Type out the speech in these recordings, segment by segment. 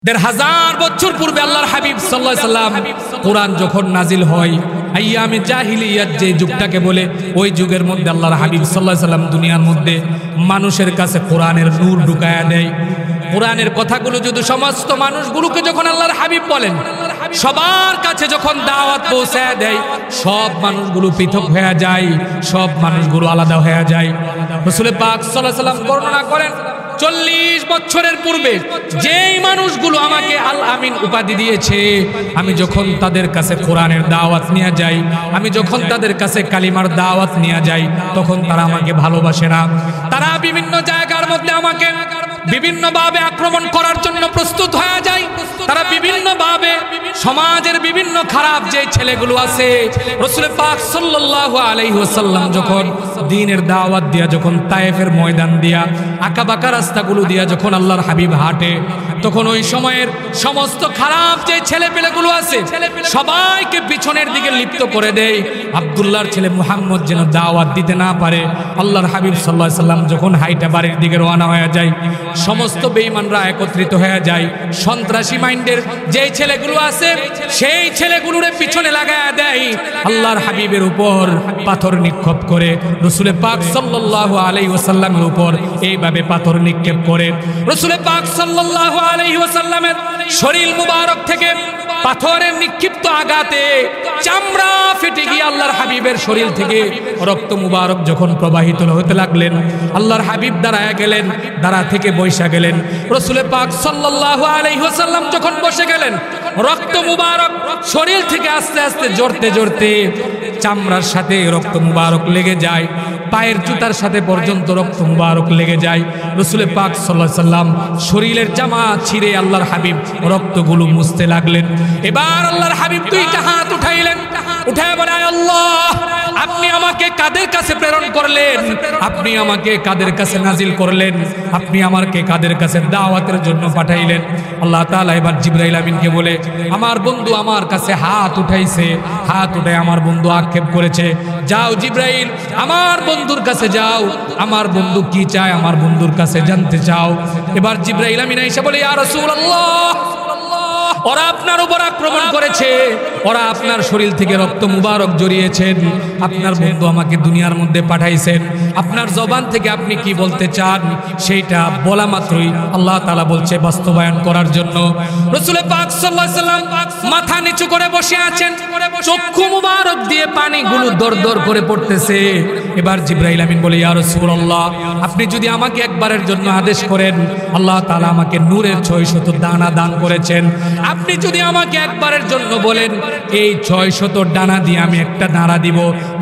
1000 বছর পূর্বে আল্লাহর হাবিব সাল্লাল্লাহু আলাইহি সাল্লাম কোরআন যখন নাজিল হয় আইয়ামে জাহিলিয়াত যে যুগটাকে বলে ওই যুগের মধ্যে আল্লাহর হাবিব সাল্লাল্লাহু আলাইহি সাল্লাম দুনিয়ার মধ্যে মানুষের কাছে কোরআনের নূর ঢুকায়া দেয়। কোরআনের কথাগুলো যদি সমস্ত মানুষগুলোকে যখন আল্লাহর হাবিব বলেন, সবার কাছে যখন দাওয়াত পৌঁছায় দেয়, সব মানুষগুলো পৃথক হয়ে যায়, সব মানুষগুলো আলাদা হয়ে যায়। রাসূল পাক সাল্লাল্লাহু আলাইহি সাল্লাম বর্ণনা করেন 40 বছরের পূর্বে যেই মানুষগুলো আমাকে আল আমিন উপাধি দিয়েছে, আমি যখন তাদের কাছে কোরআনের দাওয়াত নিয়ে যাই, আমি যখন তাদের কাছে কালিমার দাওয়াত নিয়ে যাই, তখন তারা আমাকে ভালোবাসে না। তারা বিভিন্ন জায়গার মধ্যে আমাকে বিভিন্নভাবে আক্রমণ করার জন্য প্রস্তুত হয়ে যায়। তারা বিভিন্নভাবে সমাজের বিভিন্ন খারাপ যে ছেলেগুলো আছে, রাসূল পাক সাল্লাল্লাহু আলাইহি ওয়াসাল্লাম যখন দ্বীনের দাওয়াত দিয়া, যখন তায়েফের ময়দান দিয়া, আঁকাবাঁকা রাস্তাগুলো দিয়া যখন আল্লাহর হাবিব হাঁটে, তখন ওই সময়ের সমস্ত খারাপ যে ছেলেপেলেগুলো আছে সবাইকে পিছনের দিকে লিপ্ত করে দেয়। আব্দুল্লাহর ছেলে মুহাম্মদ যেন দাওয়াত দিতে না পারে। আল্লাহর হাবিব সাল্লাল্লাহু আলাইহি ওয়াসাল্লাম যখন হাইটা বাড়ির দিকে রওনা হয়ে যায়, সমস্ত বেঈমানরা একত্রিত হয়ে যায়। সন্ত্রাসী মাইন্ডের যেই ছেলেগুলো আছে সেই ছেলেগুলোরে পিছনে লাগায়া দেয়। আল্লাহর হাবিবের উপর পাথর নিক্ষেপ করে, রাসূল পাক সাল্লাল্লাহু আলাইহি ওয়াসাল্লামের উপর এইভাবে পাথর নিক্ষেপ করে। রাসূল পাক সাল্লাল্লাহু আলাইহি ওয়াসাল্লামের শরীর মুবারক থেকে পাথরের নিক্ষিপ্ত আঘাতে চামড়া ফেটে গিয়ে আল্লাহর হাবিবের শরীর থেকে রক্ত মুবারক যখন প্রবাহিত হতে লাগলেন, আল্লাহর হাবিব দাঁড়ায় গেলেন, দাঁড়া থেকে বসে গেলেন। রাসূল পাক সাল্লাল্লাহু আলাইহি ওয়াসাল্লাম যখন বসে গেলেন, রক্ত মুবারক শরীর থেকে আস্তে আস্তে জড়তে জড়তে চামড়ার সাথে রক্ত মুবারক লেগে যায়, পায়ের জুতার সাথে পর্যন্ত রক্ত মুবারক লেগে যায়। রাসূল পাক সাল্লাল্লাহু আলাইহি ওয়াসাল্লাম শরীরের জামা ছিঁড়ে আল্লাহর হাবিব রক্তগুলো মুছতে লাগলেন। এবার আল্লাহর হাবিব দুইটা হাত উঠাইলেন, উঠায় বলে, আল্লাহ, আপনি আমাকে কাদের কাছে প্রেরণ করলেন? আপনি আমাকে কাদের কাছে নাজিল করলেন? আপনি আমাকে কাদের কাছে দাওয়াতের জন্য পাঠাইলেন? আল্লাহ তাআলা এবার জিবরাইল আমিনকে বলে, আমার বন্ধু আমার কাছে হাত উঠাইছে, হাত উঠায় আমার বন্ধু আক্ষেপ করেছে, যাও জিবরাইল আমার বন্ধুর কাছে যাও, আমার বন্ধু কি চায় আমার বন্ধুর কাছে জানতে চাও। এবার জিবরাইল আমিন এসে বলে, ইয়া রাসূলুল্লাহ, ওরা আপনার উপর আক্রমণ করেছে, ওরা আপনার শরীর থেকে রক্ত মুবারক জড়িয়েছেন, আপনার বন্ধু আমাকে দুনিয়ার মধ্যে পাঠাইছেন, আপনার জবান থেকে আপনি কি বলতে চান সেইটা বলা মাত্রই আল্লাহ তাআলা বলছে বাস্তবায়ন করার জন্য। রাসূল পাক সাল্লাল্লাহু আলাইহি ওয়াসাল্লাম মাথা নিচু করে বসে আছেন, চক্ষু মুবারক দিয়ে পানিগুলো দরদর করে পড়তেছে। এবার জিবরাইল আমিন বলে, ইয়া রাসূলুল্লাহ, আপনি যদি আমাকে একবারের জন্য আদেশ করেন, আল্লাহ তাআলা আমাকে নূরের 600 দানা দান করেছেন, আপনি যদি আমাকে একবারের জন্য বলেন এই 600 ডানা দিয়ে আমি একটা নাড়া দিব,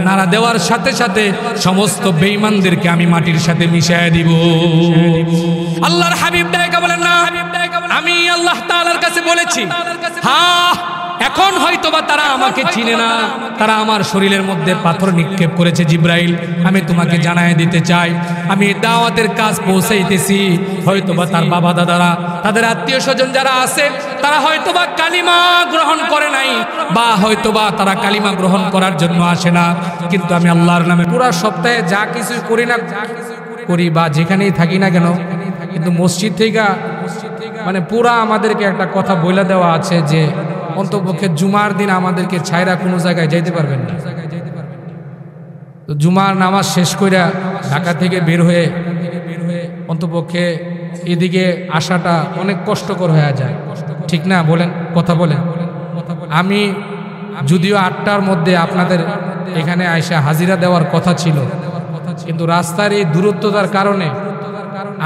নাড়া দেওয়ার সাথে সাথে সমস্ত বেঈমানদেরকে আমি মাটির সাথে মিশিয়ে দিব। আল্লাহর হাবিব ডাইকা বলেন, না, আমি আল্লাহ তাআলার কাছে বলেছি, হ্যাঁ, এখন হয়তোবা তারা আমাকে চিনে না, তারা আমার শরীরের মধ্যে পাথর নিক্ষেপ করেছে। জিবরাইল, আমি তোমাকে জানায় দিতে চাই, আমি দাওয়াতের কাজ পৌঁছাইতেছি, হয়তোবা তার বাবা দাদারা, তাদের আত্মীয় স্বজন যারা আছে, তারা হয়তোবা কালিমা গ্রহণ করে নাই, বা হয়তোবা তারা কালিমা গ্রহণ করার জন্য আসে না, কিন্তু আমি আল্লাহর নামে পুরো সপ্তাহে যা কিছু করি না করি বা যেখানেই থাকি না কেন, কিন্তু মসজিদ থেকে মানে পুরা আমাদেরকে একটা কথা বলে দেওয়া আছে যে অন্তপক্ষে জুমার দিন আমাদেরকে ছাইরা কোনো জায়গায় যাইতে পারবেন না। তো জুমার নামাজ শেষ কইরা ঢাকা থেকে বের হয়ে অন্তপক্ষে এদিকে আসাটা অনেক কষ্টকর হয়ে যায়, ঠিক না? বলেন, কথা বলেন। আমি যদিও 8টার মধ্যে আপনাদের এখানে আইসা হাজিরা দেওয়ার কথা ছিল, কিন্তু রাস্তার এই দূরত্বতার কারণে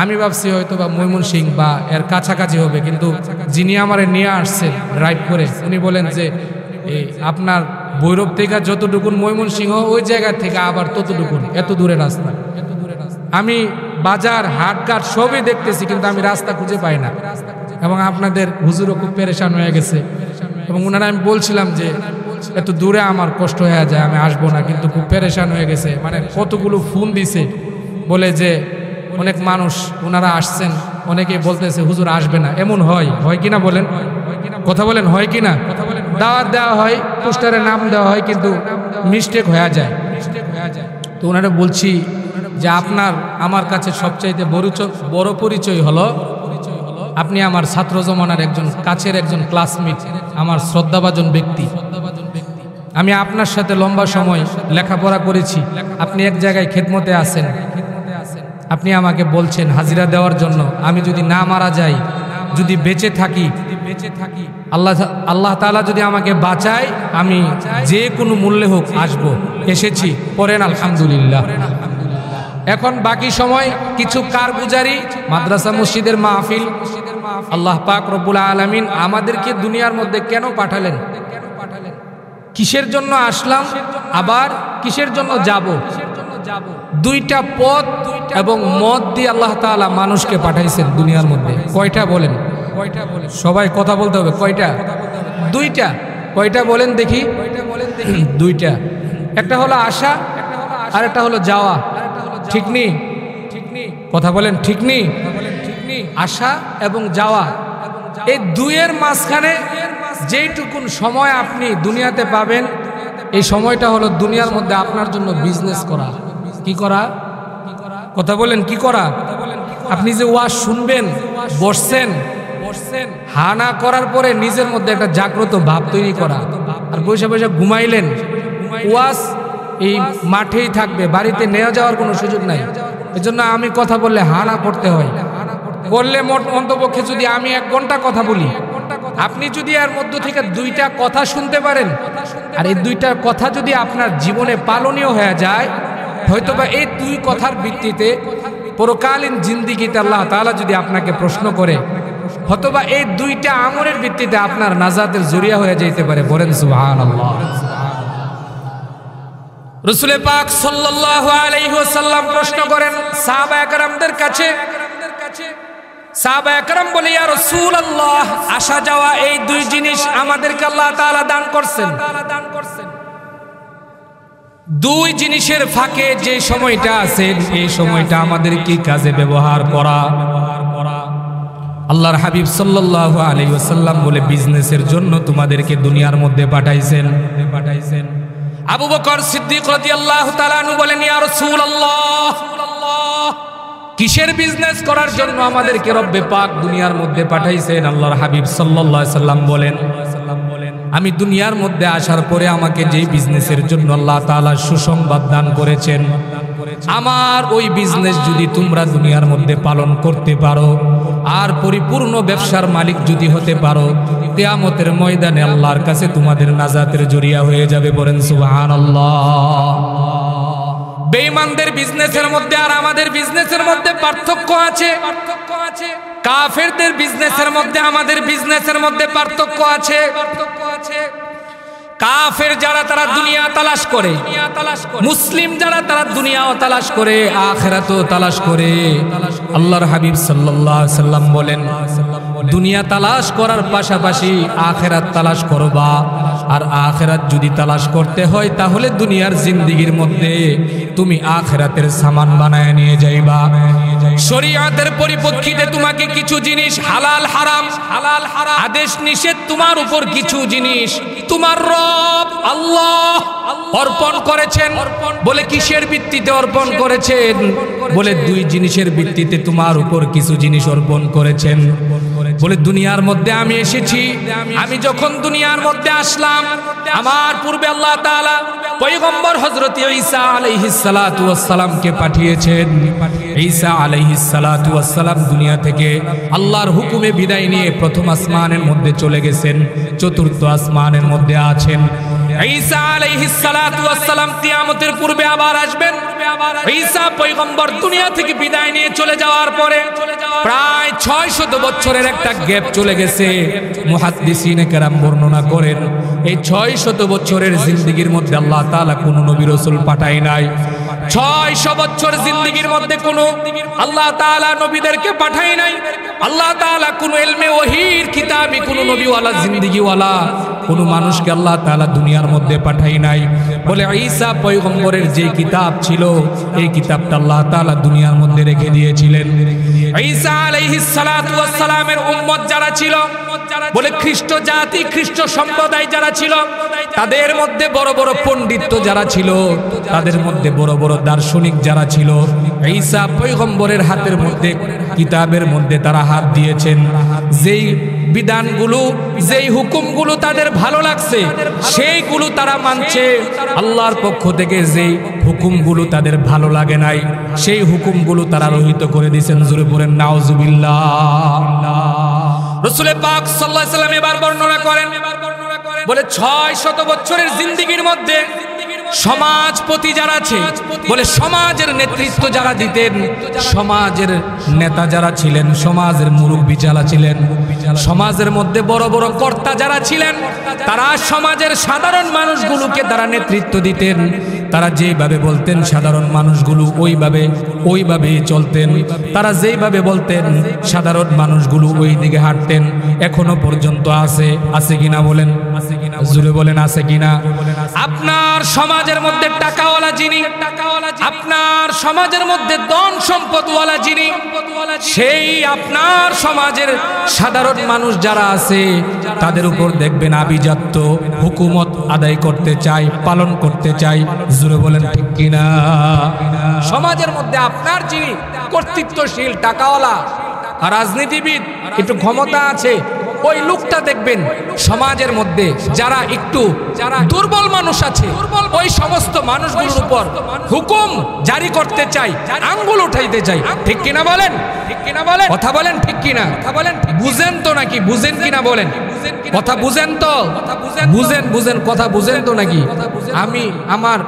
আমি ভাবছি হয়তো বা ময়মনসিংহ বা এর কাছাকাছি হবে, কিন্তু যিনি আমারে নিয়ে আসছেন ড্রাইভ করে, উনি বলেন যে এই আপনার ভৈরব থেকে যতটুকুন ময়মনসিংহ ওই জায়গা থেকে আবার ততটুকুন, এত দূরে রাস্তা। আমি বাজার হাটঘাট সবই দেখতেছি, কিন্তু আমি রাস্তা খুঁজে পাই না, এবং আপনাদের হুজুরও খুব পেরেশান হয়ে গেছে, এবং ওনারা, আমি বলছিলাম যে এত দূরে আমার কষ্ট হয়ে যায়, আমি আসবো না, কিন্তু খুব পেরেশান হয়ে গেছে। মানে কতগুলো ফোন দিছে, বলে যে অনেক মানুষ ওনারা আসছেন, অনেকে বলতেছে হুজুর আসবে না, এমন হয় কিনা বলেন, কথা বলেন, হয় কিনা? দাওয়াত দেওয়া হয়, পোস্টারে নাম দেওয়া হয়, কিন্তু মিস্টেক হয়ে যায়। তো ওনারা বলছি যে আপনার আমার কাছে সবচাইতে বড় পরিচয় হলো আপনি আমার ছাত্র জমানার একজন কাছের একজন ক্লাসমেট, আমার শ্রদ্ধাভাজন ব্যক্তি। আমি আপনার সাথে লম্বা সময় লেখাপড়া করেছি। আপনি এক জায়গায় খেদমতে আছেন, আপনি আমাকে বলছেন হাজিরা দেওয়ার জন্য। আমি যদি না মারা যাই, যদি বেঁচে থাকি, আল্লাহ তাআলা যদি আমাকে বাঁচায়, আমি যে কোনো মূল্যে হোক আসবো, এসেছি, পড়েন আলহামদুলিল্লাহ। এখন বাকি সময় কিছু কারগুজারি, মাদ্রাসা মসজিদের মাহফিল। আল্লাহ পাক রব্বুল আলামিন আমাদেরকে দুনিয়ার মধ্যে কেন পাঠালেন, কিসের জন্য আসলাম, আবার কিসের জন্য যাব? দুইটা পথ এবং মত দিয়ে আল্লাহ তাআলা মানুষকে পাঠাইছেন দুনিয়ার মধ্যে। কয়টা বলেন? সবাই কথা বলতে হবে। কয়টা? দুইটা। কয়টা বলেন দেখি? দুইটা। একটা হলো আসা, আর একটা হলো যাওয়া। ঠিক নেই? কথা বলেন ঠিক নেই? আসা এবং যাওয়া, এই দুইয়ের মাঝখানে যেইটুকুন সময় আপনি দুনিয়াতে পাবেন, এই সময়টা হলো দুনিয়ার মধ্যে আপনার জন্য বিজনেস করা। কি করা? কথা বলেন কি করা? আপনি যে ওয়াজ শুনবেন, বসছেন, হানা করার পরে নিজের মধ্যে একটা জাগ্রত ভাব তৈরি করা। আর বসে বসে ঘুমাইলেন, ওয়াজ এই মাঠেই থাকবে, বাড়িতে নিয়ে যাওয়ার কোনো সুযোগ নাই। এজন্য আমি কথা বললে হানা পড়তে হয়। বললে অন্তপক্ষে যদি আমি 1 ঘন্টা কথা বলি, আপনি যদি এর মধ্য থেকে 2টা কথা শুনতে পারেন, আর এই 2টা কথা যদি আপনার জীবনে পালনীয় হয়ে যায়, হয়তোবা এই 2 কথার ভিত্তিতে পরকালীন জিন্দেগিতে আল্লাহ তাআলা যদি আপনাকে প্রশ্ন করে, হয়তোবা এই 2টা আমলের ভিত্তিতে আপনার নাজাতের জরিয়া হয়ে যেতে পারে। বলেন সুবহানাল্লাহ। রাসূল পাক সাল্লাল্লাহু আলাইহি ওয়াসাল্লাম প্রশ্ন করেন সাহাবায়ে কেরামদের কাছে। সাহাবায়ে কেরাম বলে, ইয়া রাসূলুল্লাহ, আসা যাওয়া এই 2 জিনিস আমাদেরকে আল্লাহ তাআলা দান করছেন। 2 জিনিসের ফাঁকে যে সময়টা আছে, এই সময়টা আমাদের কি কাজে ব্যবহার করা? আল্লাহর হাবিব সাল্লাল্লাহু আলাইহি ওয়াসাল্লাম বলে, বিজনেসের জন্য তোমাদেরকে দুনিয়ার মধ্যে পাঠাইছেন। আবু বকর সিদ্দিক রাদিয়াল্লাহু তাআলা আনহু বলেন, ইয়া রাসূলুল্লাহ, কিসের বিজনেস করার জন্য আমাদেরকে রব্বে পাক দুনিয়ার মধ্যে পাঠাইছেন? আল্লাহর হাবিব সাল্লাল্লাহু আলাইহি ওয়াসাল্লাম বলেন, আমি দুনিয়ার মধ্যে আসার পরে আমাকে যেই বিজনেসের জন্য আল্লাহ তাআলা সুসংবাদ দান করেছেন, আমার ওই বিজনেস যদি তোমরা দুনিয়ার মধ্যে পালন করতে পারো, আর পরিপূর্ণ ব্যবসার মালিক যদি হতে পারো, কিয়ামতের ময়দানে আল্লাহর কাছে তোমাদের নাজাতের জরিয়া হয়ে যাবে। বলেন সুবহানাল্লাহ। বেঈমানদের বিজনেসের মধ্যে আর আমাদের বিজনেসের মধ্যে পার্থক্য আছে। কাফেরদের বিজনেসের মধ্যে আমাদের বিজনেসের মধ্যে পার্থক্য আছে। কাফের যারা তারা দুনিয়া তালাশ করে, মুসলিম যারা তারা দুনিয়াও তালাশ করে, আখিরাতও তালাশ করে। আল্লাহর হাবিব সাল্লাল্লাহু আলাইহি ওয়াসাল্লাম বলেন, দুনিয়া তালাশ করার পাশাপাশি আখিরাত তালাশ করবা। আর আখিরাত যদি তালাশ করতে হয়, তাহলে দুনিয়ার জিন্দেগির মধ্যে তুমি আখিরাতের সামান বানায় নিয়ে যাইবা। শরীয়তের পরিপ্রেক্ষিতে তোমাকে কিছু জিনিস হালাল হারাম আদেশ নিষেধ, তোমার উপর কিছু জিনিস তোমার রব আল্লাহ অর্পণ করেছেন। বলে কিসের ভিত্তিতে অর্পণ করেছেন? বলে 2 জিনিসের ভিত্তিতে তোমার উপর কিছু জিনিস অর্পণ করেছেন। বলে দুনিয়ার মধ্যে আমি এসেছি, আমি যখন দুনিয়ার মধ্যে আসলাম, আমার পূর্বে আল্লাহ তাআলা পয়গম্বর হযরত ঈসা আলাইহিস সালাতু ওয়াস সালামকে পাঠিয়েছেন। ঈসা আলাইহিস সালাতু ওয়াস সালাম দুনিয়া থেকে আল্লাহর হুকুমে বিদায় নিয়ে প্রথম আসমানের মধ্যে চলে গেছেন, চতুর্থ আসমানের মধ্যে আছেন। ঈসা আলাইহিস সালাতু ওয়াস সালাম কিয়ামতের পূর্বে আবার আসবেন। ঈসা পয়গম্বর দুনিয়া থেকে বিদায় নিয়ে চলে যাওয়ার পরে প্রায় 600 বছরের একটা গ্যাপ চলে গেছে। মুহাদ্দিসিনে কেরাম বর্ণনা করেন, এই 600 বছরের জিন্দেগির মধ্যে আল্লাহ তাআলা কোন নবী রাসূল পাঠায় নাই। 600 বছর জিন্দেগির মধ্যে কোন আল্লাহ তাআলা নবীদেরকে পাঠায় নাই। আল্লাহ তাআলা কোন ইলমে ওহীর কিতাবী কোন নবীওয়ালা জিন্দেগিওয়ালা কোন মানুষকে আল্লাহ তাআলা দুনিয়ার মধ্যে পাঠায় নাই। বলে ঈসা পয়গম্বরের যে কিতাব ছিল, এই কিতাবটা আল্লাহ তাআলা দুনিয়ার মধ্যে রেখে দিয়েছিলেন। ঈসা আলাইহিস সালাতু ওয়াস সালামের উম্মত যারা ছিল, বলে খ্রিস্ট জাতি, খ্রিস্ট সম্প্রদায় যারা ছিল, তাদের মধ্যে বড় বড় পণ্ডিত যারা ছিল, তাদের মধ্যে বড় বড় দার্শনিক যারা ছিল, ঈসা পয়গম্বরের হাতের মধ্যে কিতাবের মধ্যে তারা হাত দিয়েছেন, যেই বিধানগুলো যেই হুকুমগুলো তাদের ভালো লাগছে সেইগুলো তারা মানছে। আল্লাহর পক্ষ থেকে যেই হুকুমগুলো তাদের ভালো লাগে নাই সেই হুকুমগুলো তারা রহিত করে দিয়েছেন। জোরে পড়েন নাউজুবিল্লাহ। রাসূল পাক সাল্লাল্লাহু আলাইহি ওয়াসাল্লাম এবার বর্ণনা করেন, বলে 600 বছরের জিন্দেগির মধ্যে সমাজপতি যারা আছে, বলে সমাজের নেতৃত্ব যারা দিতেন, সমাজের নেতা যারা ছিলেন, সমাজের মুরব্বী যারা ছিলেন, সমাজের মধ্যে বড় বড় কর্তা যারা ছিলেন, তারা সমাজের সাধারণ মানুষগুলোকে তারা নেতৃত্ব দিতেন। তারা যেভাবে বলতেন সাধারণ মানুষগুলো ওইভাবে চলতেন। তারা যেভাবে বলতেন সাধারণ মানুষগুলো ওই দিকে হাঁটতেন। এখনো পর্যন্ত আছে কিনা বলেন? জোরে বলেন আছে কিনা? আপনার সমাজের মধ্যে টাকাওয়ালা যিনি, আপনার সমাজের মধ্যে ধন সম্পদওয়ালা যিনি, সেই আপনার সমাজের সাধারণ মানুষ যারা আছে তাদের উপর দেখবেন আভিজাত্য হুকুমত আদায় করতে চায়, পালন করতে চায়। জোরে বলেন ঠিক কিনা? সমাজের মধ্যে আপনার যিনি কর্তৃত্বশীল টাকাওয়ালা রাজনীতিবিদ, একটু ক্ষমতা আছে, ওই লোকটা দেখবেন সমাজের মধ্যে যারা দুর্বল মানুষ আছে ওই সমস্ত মানুষগুলোর উপর হুকুম জারি করতে চাই, আঙ্গুল উঠাইতে চাই। ঠিক কিনা বলেন? কথা বলেন ঠিক কিনা? বুঝেন তো নাকি? বুঝেন কিনা বলেন? কথা বুঝেন তো? বুঝেন কথা বুঝেন তো নাকি? আমার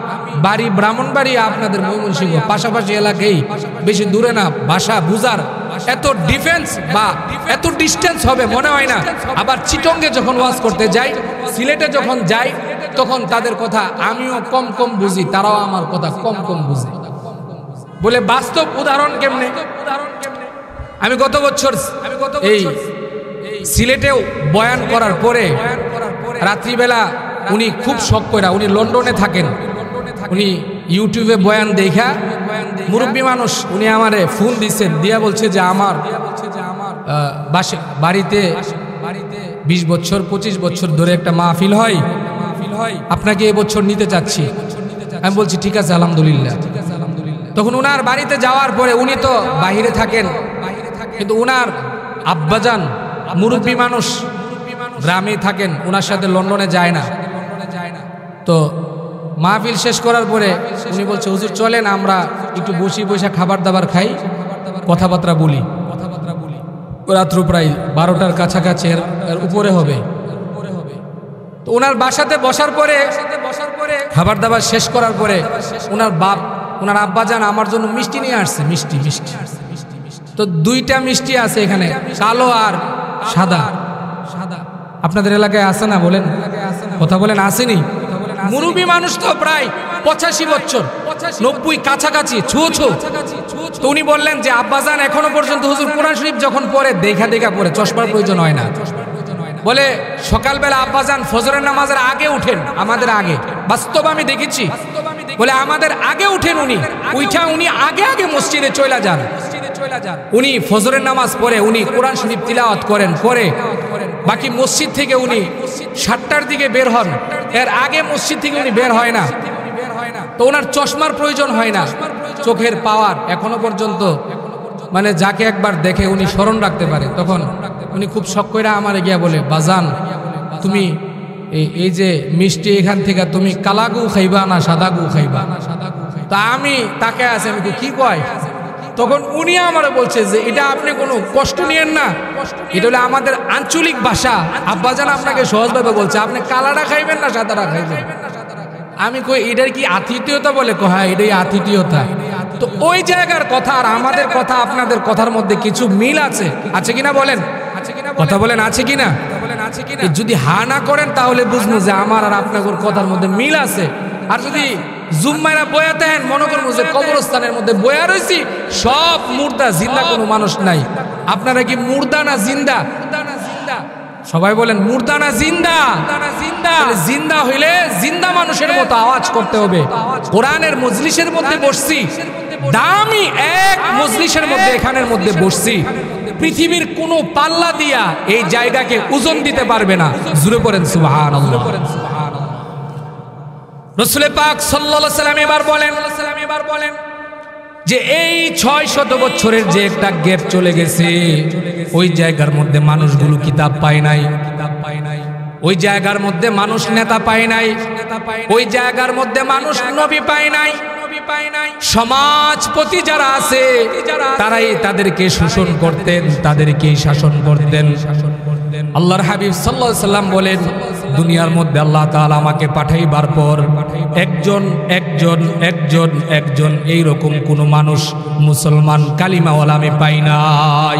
বাড়ি ব্রাহ্মণবাড়িয়া, আপনাদের ময়মনসিংহ, পাশাপাশি এলাকায়, বেশি দূরে না। ভাষা বুঝার এত ডিফেন্স বা এত ডিস্টেন্স হবে মনে হয় না। আবার চিটঙ্গে যখন ওয়াজ করতে যাই, সিলেটে যখন যাই, তখন তাদের কথা আমিও কম বুঝি, তারাও আমার কথা কম বুঝে। বলে বাস্তব উদাহরণ কেমনে? আমি গত বছর এই সিলেটেও বয়ান করার পরে রাত্রিবেলা উনি খুব শখ করে, উনি লন্ডনে থাকেন, উনি ইউটিউবে বয়ান দেখা, মুরব্বী মানুষ, উনি আমারে ফোন দিচ্ছেন, দিয়া বলছে যে আমার বাড়িতে 20 বছর 25 বছর ধরে একটা মাহফিল হয়, আপনাকে এবছর নিতে চাচ্ছি। আমি বলছি ঠিক আছে আলহামদুলিল্লাহ। তখন উনার বাড়িতে যাওয়ার পরে, উনি তো বাহিরে থাকেন, কিন্তু উনার আব্বাজান মুরব্বী মানুষ গ্রামে থাকেন, উনার সাথে লন্ডনে যায় না। তো মাহফিল শেষ করার পরে উনি বলছে হুজুর চলেন আমরা একটু বসে খাবার দাবার খাই, কথাবার্তা বলি। রাত্র প্রায় 12টার কাছাকাছি, এর উপরে হবে। তো ওনার বাসাতে বসার পরে খাবার দাবার শেষ করার পরে ওনার আব্বাজান আমার জন্য মিষ্টি নিয়ে আসছে, মিষ্টি। তো 2টা মিষ্টি আছে এখানে, কালো আর সাদা। আপনাদের এলাকায় আছে না? বলেন, কথা বলেন, আসেনি? মুরব্বী মানুষ তো প্রায় 85 বছর, 90 কাছাকাছি, ছুঁছো। তো উনি বললেন যে আব্বাজান এখনো পর্যন্ত হুজুর কোরআন শরীফ যখন পড়ে দেখা পড়ে, চশমার প্রয়োজন হয় না। বলে সকালবেলা আব্বাজান ফজরের নামাজের আগে উঠেন, আমাদের আগে, বাস্তব আমি দেখেছি। বলে আমাদের আগে উঠেন উনি আগে মসজিদে চলে যান। উনি ফজরের নামাজ পড়ে উনি কোরআন শরীফ তিলাওয়াত করেন, পরে বাকি মসজিদ থেকে উনি 7টার দিকে বের হন। এর আগে মসজিদ থেকে উনি বের হয় না। তো ওনার চশমার প্রয়োজন হয় না, চোখের পাওয়ার এখনো পর্যন্ত, মানে যাকে একবার দেখে উনি স্মরণ রাখতে পারে। তখন উনি খুব শখ করে আমারে গিয়া বলে, বাজান তুমি এই যে মিষ্টি এখান থেকে তুমি কালা গু খাইবা না সাদা গু খাইবা? তা আমি তাকে আছে, আমি কি কয়? তখন উনি আমারে বলছে যে এটা আপনি কোনো কষ্ট নিয়েন না, এটা হলো আমাদের আঞ্চলিক ভাষা। আব্বাজান আপনাকে সহজভাবে বলছে আপনি কালাটা খাইবেন না সাদাটা খাইবেন। আমি কই এটার কি আতিথেয়তা? বলে হ্যাঁ এটাই আতিথেয়তা। তো ওই জায়গার কথা আর আমাদের কথা, আপনাদের কথার মধ্যে কিছু মিল আছে কিনা বলেন? কথা বলেন আছে কিনা? যদি হা না করেন তাহলে বুঝবো যে আমার আর আপনার কথার মধ্যে মিল আছে। আর যদি জুম্মাইরা বয়াতে হেন, মনে করবো যে কবরস্থানের মধ্যে বয়া রয়েছি, সব মুর্দা, জিন্দা কোনো মানুষ নাই। আপনারা কি মুর্দা না জিন্দা? সবাই বলেন মুর্দা না জিন্দা? জিন্দা হইলে জিন্দা মানুষের মতো আওয়াজ করতে হবে। কোরআনের মজলিসের মধ্যে বসছি, দামি এক মজলিসের মধ্যে, এখানের মধ্যে বসছি। পৃথিবীর কোনো পাল্লা দিয়া এই জায়গাকে ওজন দিতে পারবে না। জুড়ে পড়েন সুবহানাল্লাহ। রাসূল পাক সাল্লাল্লাহু আলাইহি ওয়াসাল্লাম এবার বলেন, যে এই 600 বছরের যে একটা গ্যাপ চলে গেছে, ওই জায়গার মধ্যে মানুষগুলো কিতাব পায় নাই, ওই জায়গার মধ্যে মানুষ নেতা পায় নাই, ওই জায়গার মধ্যে মানুষ নবী পায় নাই। সমাজপতি যারা আছে তারাই তাদেরকে শোষণ করতেন, তাদেরকেই শাসন করতেন। আল্লাহর হাবিব সাল্লাল্লাহু আলাইহি সাল্লাম বলেন, দুনিয়ার মধ্যে আল্লাহ তাআলা আমাকে পাঠাইবার পর একজন এইরকম কোন মানুষ মুসলমান কালিমাওয়ালা আমি পাই নাই।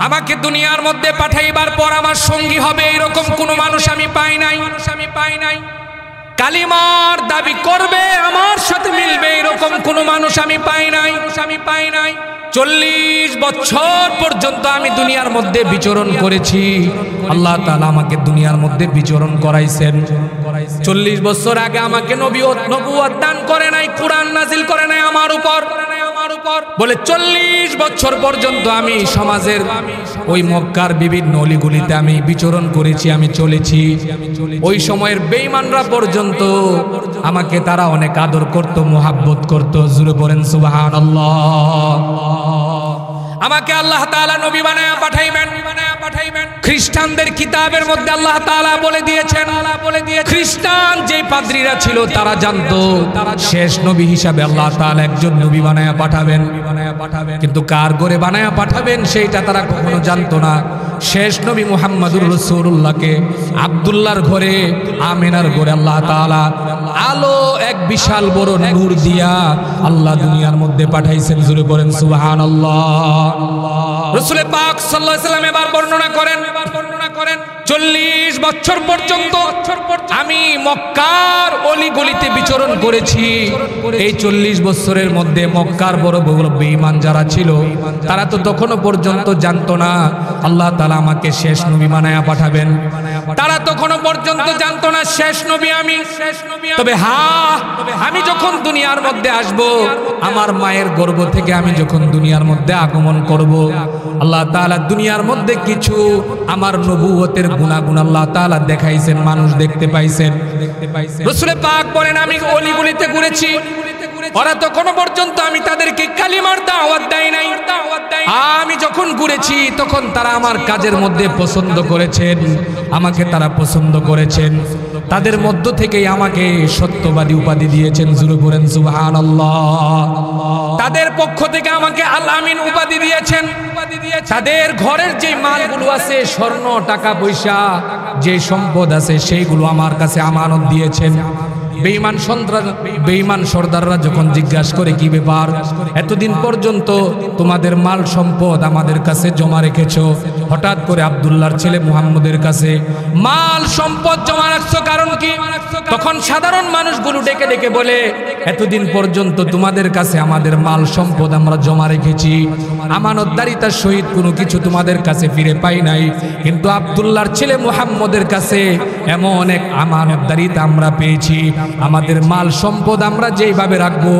আমাকে দুনিয়ার মধ্যে পাঠাইবার পর আমার সঙ্গী হবে এরকম কোন মানুষ আমি পাই নাই। কালিমার দাবি করবে, আমার সাথে মিলবে এরকম কোন মানুষ আমি পাই নাই। 40 বছর পর্যন্ত আমি দুনিয়ার মধ্যে বিচরণ করেছি। আল্লাহ তাআলা আমাকে দুনিয়ার মধ্যে বিচরণ করাইছেন। 40 বছর আগে আমাকে নবুয়ত দান করে নাই, কুরআন নাজিল করে নাই আমার উপর। বলে 40 বছর পর্যন্ত আমি সমাজের ওই মক্কার বিভিন্ন অলিগুলিতে আমি বিচরণ করেছি, আমি চলেছি। ওই সময়ের বেঈমানরা পর্যন্ত আমাকে তারা অনেক আদর করত, মোহাব্বত করত। জোরে বলেন সুবহানাল্লাহ। আমাকে আল্লাহ তাআলা নবী বানায়া পাঠাইবেন। খ্রিস্টানদের কিতাবের মধ্যে আল্লাহ তাআলা বলে দিয়েছেন, খ্রিস্টান যে পাদ্রীরা ছিল তারা জানতো শেষ নবী হিসাবে আল্লাহ তাআলা একজন নবী বানায়া পাঠাবেন। কিন্তু কার ঘরে বানায়া পাঠাবেন সেইটা তারা কখনো জানতো না। শেষ নবী মুহাম্মদুর রাসূলুল্লাহকে আব্দুল্লাহর ঘরে, আমিনার ঘরে আল্লাহ তাআলা আলো এক বিশাল বড় নূর দিয়া আল্লাহ দুনিয়ার মধ্যে পাঠাইছেন। জোরে বলেন সুবহানাল্লাহ। রাসূল পাক সাল্লাল্লাহু আলাইহি ওয়াসাল্লাম এবার বর্ণনা করেন 40 বছর পর্যন্ত আমি মক্কার অলিগলিতে বিচরণ করেছি। এই 40 বছরের মধ্যে মক্কার বড় বড় বেঈমান যারা ছিল তারা তো তখনও পর্যন্ত জানতো না আল্লাহ তাআলা আমাকে শেষ নবী বানায়া পাঠাবেন। তারা তখনও পর্যন্ত জানতো না শেষ নবী আমি। তবে আমি যখন দুনিয়ার মধ্যে আসব, আমার মায়ের গর্ভ থেকে আমি যখন দুনিয়ার মধ্যে আগমন করব, আল্লাহ তাআলা দুনিয়ার মধ্যে কিছু আমার নবুয়তের গুণাগুণ আল্লাহ তাআলা দেখাইছেন, মানুষ দেখতে পাইছেন। রাসূল পাক বলেন, আমি অলিগলিতে ঘুরেছি, ওরা তখনও পর্যন্ত আমি তাদেরকে কালিমার দাওয়াত দেই নাই। আমি যখন ঘুরেছি তখন তারা আমার কাজের মধ্যে পছন্দ করেছেন, আমাকে তারা পছন্দ করেছেন। তাদের মধ্য থেকেই আমাকে সত্যবাদী উপাধি দিয়েছেন। জোরে বলেন সুবহানাল্লাহ। তাদের পক্ষ থেকে আমাকে আল আমিন উপাধি দিয়েছেন। তাদের ঘরের যে মালগুলো আছে, স্বর্ণ টাকা পয়সা যে সম্পদ আছে, সেইগুলো আমার কাছে আমানত দিয়েছেন। বেঈমান সর্দাররা যখন জিজ্ঞাসা করে, কি ব্যাপার, এতদিন পর্যন্ত তোমাদের মাল সম্পদ আমাদের কাছে জমা রেখেছো, হঠাৎ করে আব্দুল্লাহর ছেলে মুহাম্মদের কাছে মাল সম্পদ জমা রাখছো, কারণ কি? তখন সাধারণ মানুষগুলো ডেকে ডেকে বলে, এতদিন পর্যন্ত তোমাদের কাছে আমাদের মাল সম্পদ আমরা জমা রেখেছি, আমানতদারিতার সহিত কোনো কিছু তোমাদের কাছে ফিরে পাই নাই, কিন্তু আব্দুল্লাহর ছেলে মুহাম্মদের কাছে এমন এক আমানতদারিতা আমরা পেয়েছি, আমাদের মাল সম্পদ আমরা যেইভাবে রাখবো,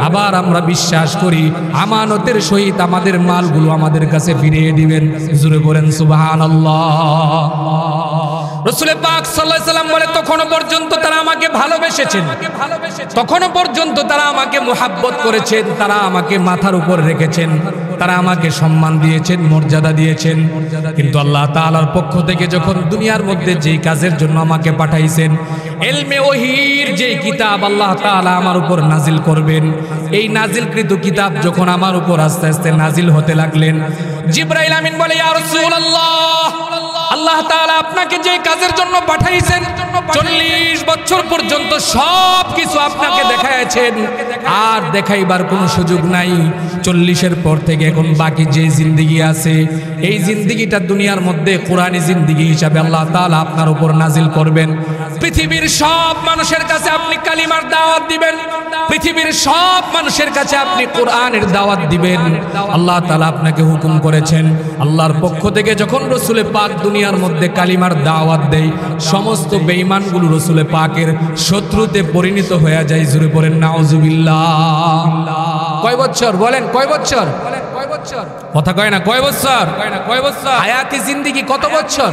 আবার আমরা বিশ্বাস করি আমানতের সহিত আমাদের মালগুলো আমাদের কাছে ফিরিয়ে দিবেন। জোরে বলেন সুবহানাল্লাহ। রাসূল পাক সাল্লাল্লাহু আলাইহি ওয়াসাল্লাম বলে, তখনও পর্যন্ত তারা আমাকে ভালোবেসেছেন, তখনও পর্যন্ত তারা আমাকে মুহাব্বত করেছেন, তারা আমাকে মাথার উপর রেখেছেন, তারা আমাকে সম্মান দিয়েছেন, মর্যাদা দিয়েছেন। কিন্তু আল্লাহ তাআলার পক্ষ থেকে যখন দুনিয়ার মধ্যে যেই কাজের জন্য আমাকে পাঠাইছেন, ইলমে ওহীর যেই কিতাব আল্লাহ তাআলা আমার উপর নাজিল করবেন, এই নাজিলকৃত কিতাব যখন আমার উপর আস্তে আস্তে নাজিল হতে লাগলেন, জিবরাইল আমিন বলে, ইয়া রাসূলুল্লাহ, আল্লাহ তাআলা আপনাকে যে কাজের জন্য পাঠাইছেন 40 বছর পর্যন্ত সব কিছু আপনাকে দেখাইছেন, আর দেখাইবার কোনো সুযোগ নাই। 40-এর পর থেকে এখন বাকি যে জিন্দেগি আছে, এই জিন্দেগিটা দুনিয়ার মধ্যে কোরআনী জিন্দেগি হিসাবে আল্লাহ তাআলা আপনার উপর নাজিল করবেন। পৃথিবীর সব মানুষের কাছে আপনি কালিমার দাওয়াত দিবেন, পৃথিবীর সব মানুষের কাছে আপনি কোরআনের দাওয়াত দিবেন। আল্লাহ তাআলা আপনাকে হুকুম করেছেন। আল্লাহর পক্ষ থেকে যখন রাসূল পাক দুনিয়ার মধ্যে কালিমার দাওয়াত দেয়, সমস্ত বেঈমানগুলো রাসূল পাকের শত্রুতে পরিণত হয়ে যায়। জোরে পড়েন নাউজুবিল্লাহ। কয় বছর বলেন, কয় বছর? কথা কয় না, কয় বছর? হায়াতি জিন্দেগি কত বছর?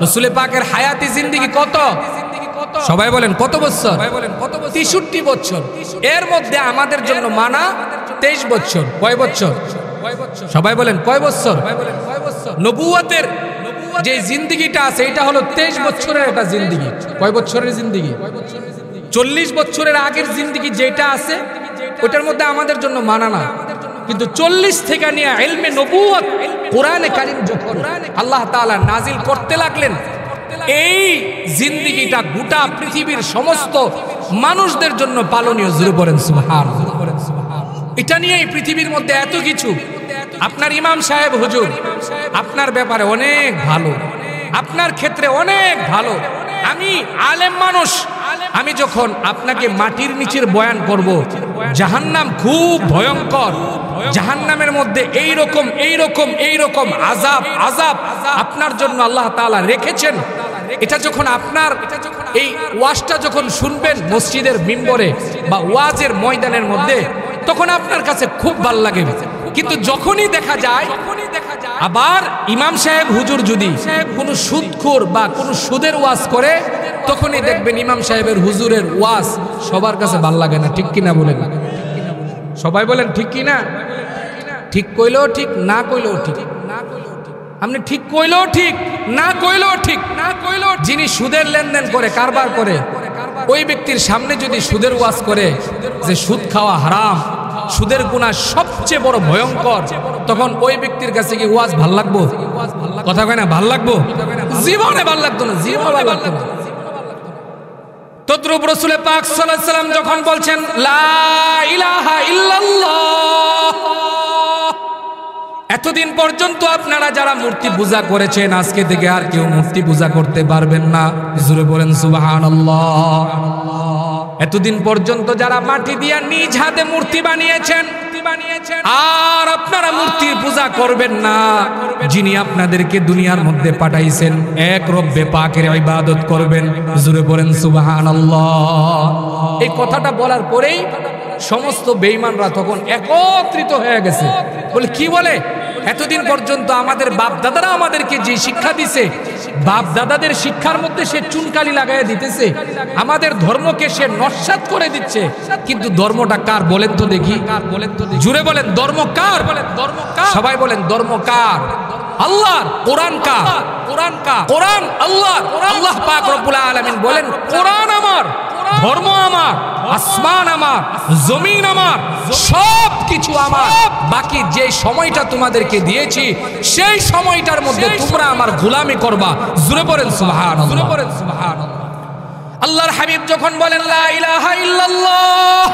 রাসূল পাকের হায়াতি জিন্দেগি কত? সবাই বলেন কত বছর? 63 বছর। এর মধ্যে আমাদের জন্য মানা 23 বছর। কয় বছর? সবাই বলেন কয় বছর? নবুয়তের যে জিন্দেগিটা আছে এটা হলো 23 বছরের একটা জিন্দেগি। কয় বছরের জিন্দেগি? 40 বছরের আগের জিন্দেগি যেটা আছে ওটার মধ্যে আমাদের জন্য মানা না। কিন্তু 40 থেকে নিয়ে ইলমে নবুয়ত কোরআনে কারীম যখন আল্লাহ তাআলা নাজিল করতে লাগলেন, এই জিন্দেগিটা গোটা পৃথিবীর সমস্ত মানুষদের জন্য পালনীয়। জোরে বলেন সুবহানাল্লাহ। এটা নিয়ে এই পৃথিবীর মধ্যে এত কিছু। আপনার ইমাম সাহেব হুজুর আপনার ব্যাপারে অনেক ভালো, আপনার ক্ষেত্রে অনেক ভালো। আমি আলেম মানুষ, আমি যখন আপনাকে মাটির নিচের বয়ান করব, জাহান্নাম খুব ভয়ঙ্কর, জাহান্নামের মধ্যে এইরকম আযাব আপনার জন্য আল্লাহ তাআলা রেখেছেন। এটা যখন আপনার এই ওয়াজটা যখন শুনবেন মসজিদের মিম্বরে বা ওয়াজের ময়দানের মধ্যে, তখন আপনার কাছে খুব ভালো লাগে। কিন্তু যখনই দেখা যায় আবার ইমাম সাহেব হুজুর যদি কোনো সুদখোর বা কোনো সুদের ওয়াজ করে, তখনই দেখবেন ইমাম সাহেবের হুজুরের ওয়াজ সবার কাছে ভালো লাগে না। ঠিক কিনা বলেন? সবাই বলেন ঠিক কিনা? ঠিক কইলেও ঠিক, না কইলেও ঠিক। আপনি ঠিক কইলেও ঠিক, না কইলেও ঠিক। যিনি সুদের লেনদেন করে, কারবার করে, ওই ব্যক্তির সামনে যদি সুদের ওয়াজ করে যে সুদ খাওয়া হারাম, সুদের গুনাহ সবচেয়ে বড় ভয়ঙ্কর, তখন ওই ব্যক্তির কাছে কি ওয়াজ ভাল লাগবো? কথা কয় না ভাল লাগবো? জীবনে ভাল লাগতো না, জীবনে ভাল লাগতো না। তদ্রুপ রাসূল পাক সাল্লাল্লাহু আলাইহি সাল্লাম যখন বলছেন লা ইলাহা ইল্লাল্লাহ, এতদিন পর্যন্ত আপনারা যারা মূর্তি পূজা করেছেন, আজকে থেকে আর কেউ মূর্তি পূজা করতে পারবেন না। জোরে বলেন সুবহানাল্লাহ। এতদিন পর্যন্ত যারা মাটি দিয়া নিজ হাতে মূর্তি বানিয়েছেন, আর আপনারা মূর্তির পূজা করবেন না। যিনি আপনাদেরকে দুনিয়ার মধ্যে পাঠাইছেন, এক রব্বে পাকের ইবাদত করবেন। জোরে বলেন সুবহানাল্লাহ। এই কথাটা বলার পরেই সমস্ত বেঈমানরা তখন একত্রিত হয়ে গেছে। বলে কি বলে? এতদিন পর্যন্ত আমাদের বাপ দাদারা আমাদেরকে যে শিক্ষা দিছে, বাপ দাদাদের শিক্ষার মধ্যে সে চুনকালি লাগাইয়া দিতেছে, আমাদের ধর্মকে সে নস্যাৎ করে দিচ্ছে। কিন্তু ধর্মটা কার বলেন তো দেখি? জুড়ে বলেন ধর্ম কার? সবাই বলেন ধর্ম কার? আল্লাহর। কোরআন কার? কোরআন আল্লাহর। আল্লাহ পাক রব্বুল আলামিন বলেন কোরআন আমার, ধর্ম আমার, আসমান আমার, জমিন আমার, সব কিছু আমার। বাকি যে সময়টা তোমাদেরকে দিয়েছি সেই সময়টার মধ্যে তোমরা আমার গোলামি করবা। জোরে বলেন সুবহানাল্লাহ। আল্লাহর হাবিব যখন বলেন লা ইলাহা ইল্লাল্লাহ,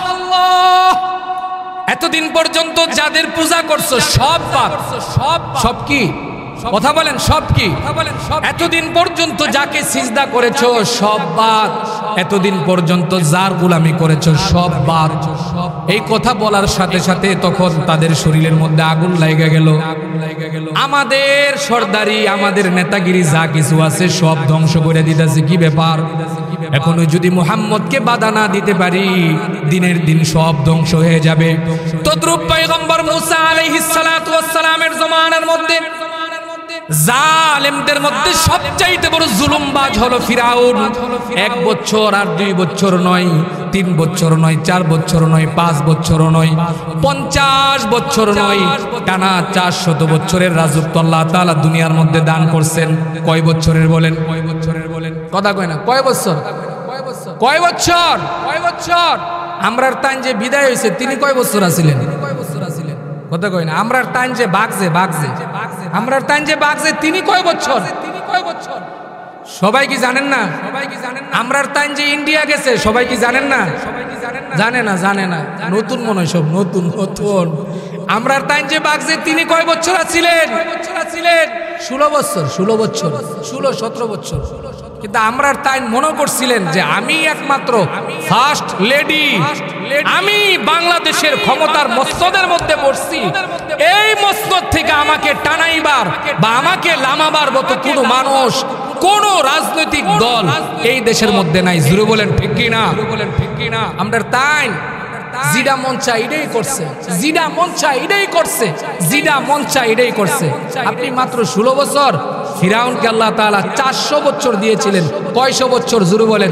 এতদিন পর্যন্ত যাদের পূজা করছো সব বাদ। সব কি? কথা বলেন সব কি? এতদিন পর্যন্ত যাকে সিজদা করেছো সব বাদ, এতদিন পর্যন্ত যার গোলামি করেছো সব বাদ। এই কথা বলার সাথে সাথে তখন তাদের শরীরের মধ্যে আগুন লেগে গেল। আমাদের সরদারি, আমাদের নেতাগিরি যা কিছু আছে সব ধ্বংস করে দিতেছে। কি ব্যাপার? এখনো যদি মুহাম্মদকে বাধা না দিতে পারি, দিনের দিন সব ধ্বংস হয়ে যাবে। তদ্রূপ পয়গম্বর মুসা আলাইহিস সালাতু ওয়াস সালামের জমানার মধ্যে জালেমদের মধ্যে সবচাইতে বড় জুলুমবাজ হলো ফিরাউন। 1 বছর আর 2 বছর নয়, 3 বছর নয়, 4 বছর নয়, 5 বছর নয়, 50 বছর নয়, টানা 400 বছরের রাজত্ব আল্লাহ তাআলা দুনিয়ার মধ্যে দান করছেন। কয় বছরের বলেন? কথা কয় না। কয় বছর? কয় বছর? আমরার টাইম যে বিদায় হয়েছে তিনি কয় বছর আছিলেন? কথা কয় না। আমরার টাইম যে বাগজে আমরার টাইম যে বাগজে তিনি কয় বছর? সবাই কি জানেন না? আমরার টাইম যে ইন্ডিয়া গেছে সবাই কি জানেন না? জানে না। নতুন মনে হয় সব নতুন। আমরার টাইম যে বাগজে তিনি কয় বছর আছিলেন? 16 বছর, 17 বছর। কিন্তু আমরার তাই মনে করছিলেন যে আমি একমাত্র ফার্স্ট লেডি, আমি বাংলাদেশের ক্ষমতার মসনদের মধ্যে বসছি, এই মসনদ থেকে আমাকে টানাইবার বা আমাকে লামাবার মতো কোনো মানুষ, কোন রাজনৈতিক দল এই দেশের মধ্যে নাই। জোরে বলেন ঠিক কি না? আমরার তাই জিডা মঞ্চা এটাই করছে। আপনি মাত্র 16 বছর। ফিরাউনকে আল্লাহ তাআলা 400 বছর দিয়েছিলেন। কয়শো বছর? জোরে বলেন।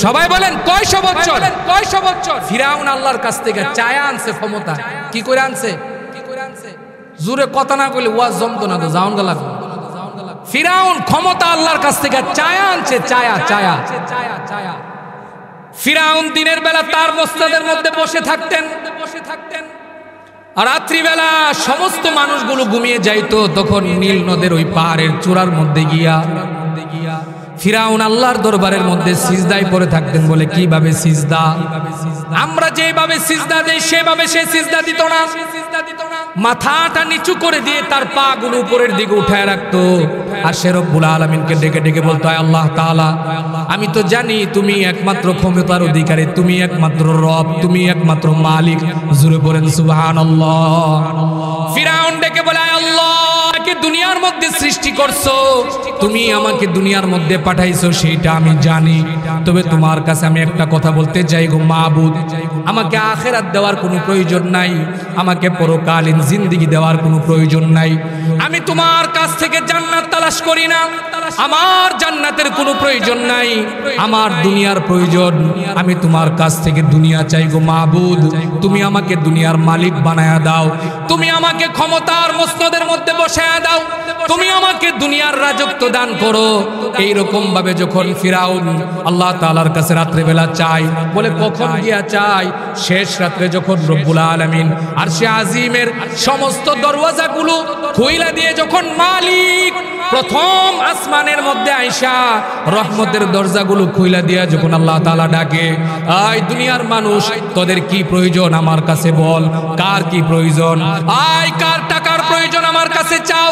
সবাই বলেন কয়শো বছর? কয়শো বছর? ফিরাউন আল্লাহর কাছ থেকে চায়া আনছে ক্ষমতা। কি করে আনছে? জোরে কথা না কইলে ওয়াজ জমতো না, তো জাউন গা লাগবে। ফিরাউন ক্ষমতা আল্লাহর কাছ থেকে চায়া আনছে, চায়া চায়া চায়া। ফিরাউন দিনের বেলা তার মসজিদের মধ্যে বসে থাকতেন, আর রাত্রিবেলা সমস্ত মানুষগুলো ঘুমিয়ে যাইতো, তখন নীল নদের ওই পাহাড়ের চূড়ার মধ্যে গিয়া ফিরাউন আল্লাহর দরবারের মধ্যে সিজদায় পড়ে থাকতেন। বলে কিভাবে সিজদা? আমরা যেভাবে সিজদা দেই সেভাবে সে সিজদা দিত না। মাথাটা নিচু করে দিয়ে তার পা গুলো উপরের দিকে উঠায় রাখতো, আর সে রব্বুল আলামিনকে ডেকে ডেকে বলতো, আল্লাহ তাআলা, আমি তো জানি তুমি একমাত্র ক্ষমতার অধিকারী, তুমি একমাত্র রব, তুমি একমাত্র মালিক। জোরে বলেন সুবহানাল্লাহ। ফিরাউন ডেকে বলে, আল্লাহ, দুনিয়ার মধ্যে সৃষ্টি করছো, তুমি আমাকে দুনিয়ার মধ্যে পাঠাইছো, সেইটা আমি জানি। তবে তোমার কাছে আমি একটা কথা বলতে চাই গো মাবুদ, আমাকে আখিরাত দেওয়ার কোনো প্রয়োজন নাই, আমাকে পরকালীন জিন্দেগি দেওয়ার কোনো প্রয়োজন নাই। আমি তোমার কাছ থেকে জান্নাত তালাশ করি না, আমার জান্নাতের কোনো প্রয়োজন নাই, আমার দুনিয়ার প্রয়োজন। আমি তোমার কাছ থেকে দুনিয়া চাই গো মাবুদ, তুমি আমাকে দুনিয়ার মালিক বানায়া দাও, তুমি আমাকে ক্ষমতার মসনদের মধ্যে বসায়া দাও, তুমি আমাকে দুনিয়ার রাজত্ব দান করো। এইরকম ভাবে যখন ফিরাউন আল্লাহ তাআলার কাছে রাত্রে বেলা চাই, বলে কখন গিয়া চাই? শেষ রাত্রে যখন রব্বুল আলামিন আরশে আজিমের সমস্ত দরওয়াজাগুলো খুইলা দিয়ে যখন মালিক প্রথম আসমানের মধ্যে আইসা রহমতের দরজাগুলো খুইলা দিয়া যখন আল্লাহ তাআলা ডাকে, আয় দুনিয়ার মানুষ, তোদের কি প্রয়োজন আমার কাছে বল, কার কি প্রয়োজন? আয় কার টাকার প্রয়োজন আমার কাছে চাও,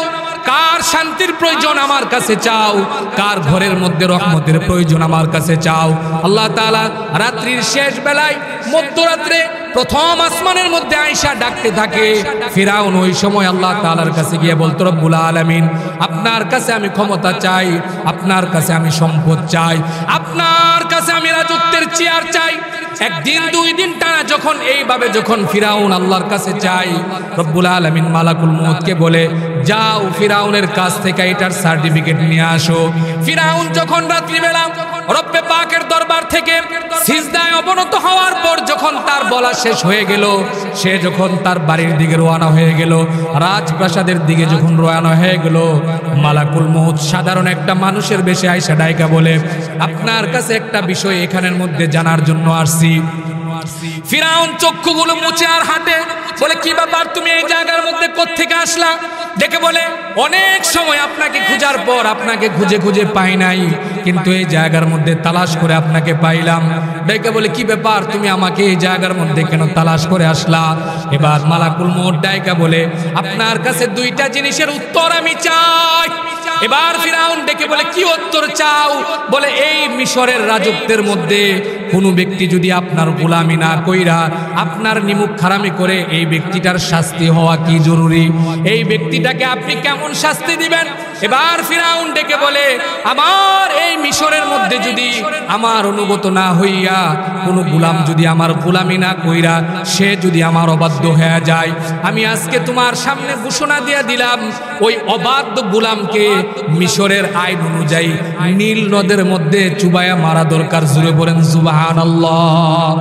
কার শান্তির প্রয়োজন আমার কাছে চাও, কার ঘরের মধ্যে রহমতের প্রয়োজন আমার কাছে চাও। আল্লাহ তাআলা রাত্রির শেষ বেলায় মধ্যরাত্রে প্রথম আসমানের মধ্যে আয়েশা ডাকতে থাকে। ফিরাউন ওই সময় আল্লাহ তাআলার কাছে গিয়ে বলতো, রব্বুল আলামিন, আপনার কাছে আমি ক্ষমতা চাই, আপনার কাছে আমি সম্পদ চাই, আপনার কাছে আমি রাজত্বের চেয়ার চাই। একদিন দুই দিন টানা যখন এইভাবে যখন ফিরাউন আল্লাহর কাছে চাই, রব্বুল আলামিন মালাকুল মউতকে বলে, যাও ফিরাউনের কাছ থেকে এটার সার্টিফিকেট নিয়ে আসো। ফিরাউন যখন রাত্রিবেলা রব্বে পাকের দরবার থেকে সিজদায় অবনত হওয়ার পর যখন তার বলা শেষ হয়ে গেল, সে যখন তার বাড়ির দিকে রওনা হয়ে গেল, রাজপ্রাসাদের দিকে যখন রওনা হয়ে গেল, মালাকুল মউত সাধারণ একটা মানুষের বেশে আয়েশা ডাইকা বলে, আপনার কাছে একটা বিষয় এখানের মধ্যে জানার জন্য আসছি। ফিরাউন চক্ষুগুলো মুছে আর হাতে বলে, কি ব্যাপার, তুমি এই জায়গার মধ্যে কোত্থেকে আসলা? দেখে বলে, অনেক সময় আপনাকে খোঁজার পর আপনাকে খুঁজে খুঁজে পাই নাই, কিন্তু এই জায়গার মধ্যে তালাশ করে আপনাকে পাইলাম। দেখে বলে, কি ব্যাপার, তুমি আমাকে এই জায়গার মধ্যে কেন তালাশ করে আসলা? এবার মালাকুল মউত ডাইকা বলে, আপনার কাছে দুইটা জিনিসের উত্তর আমি চাই। এবার ফিরাউন ডেকে বলে, কি উত্তর চাও? বলে, এই মিশরের রাজত্বের মধ্যে কোনো ব্যক্তি যদি আপনার গোলামি না কইরা আপনার নিমুখ খারামি করে, এই ব্যক্তিটার শাস্তি হওয়া কি জরুরি? এই ব্যক্তিটাকে আপনি কেমন শাস্তি দিবেন? এবার ফিরাউন ডেকে বলে, আমার এই মিশরের মধ্যে যদি আমার অনুগত না হইয়া কোনো গোলাম যদি আমার গোলামি না কইরা সে যদি আমার অবাধ্য হয়ে যায়, আমি আজকে তোমার সামনে ঘোষণা দিয়ে দিলাম, ওই অবাধ্য গোলামকে মিশরের আইন অনুযায়ী নীল নদের মধ্যে চুবায়া মারা দরকার। জুড়ে বলেন সুবহানাল্লাহ।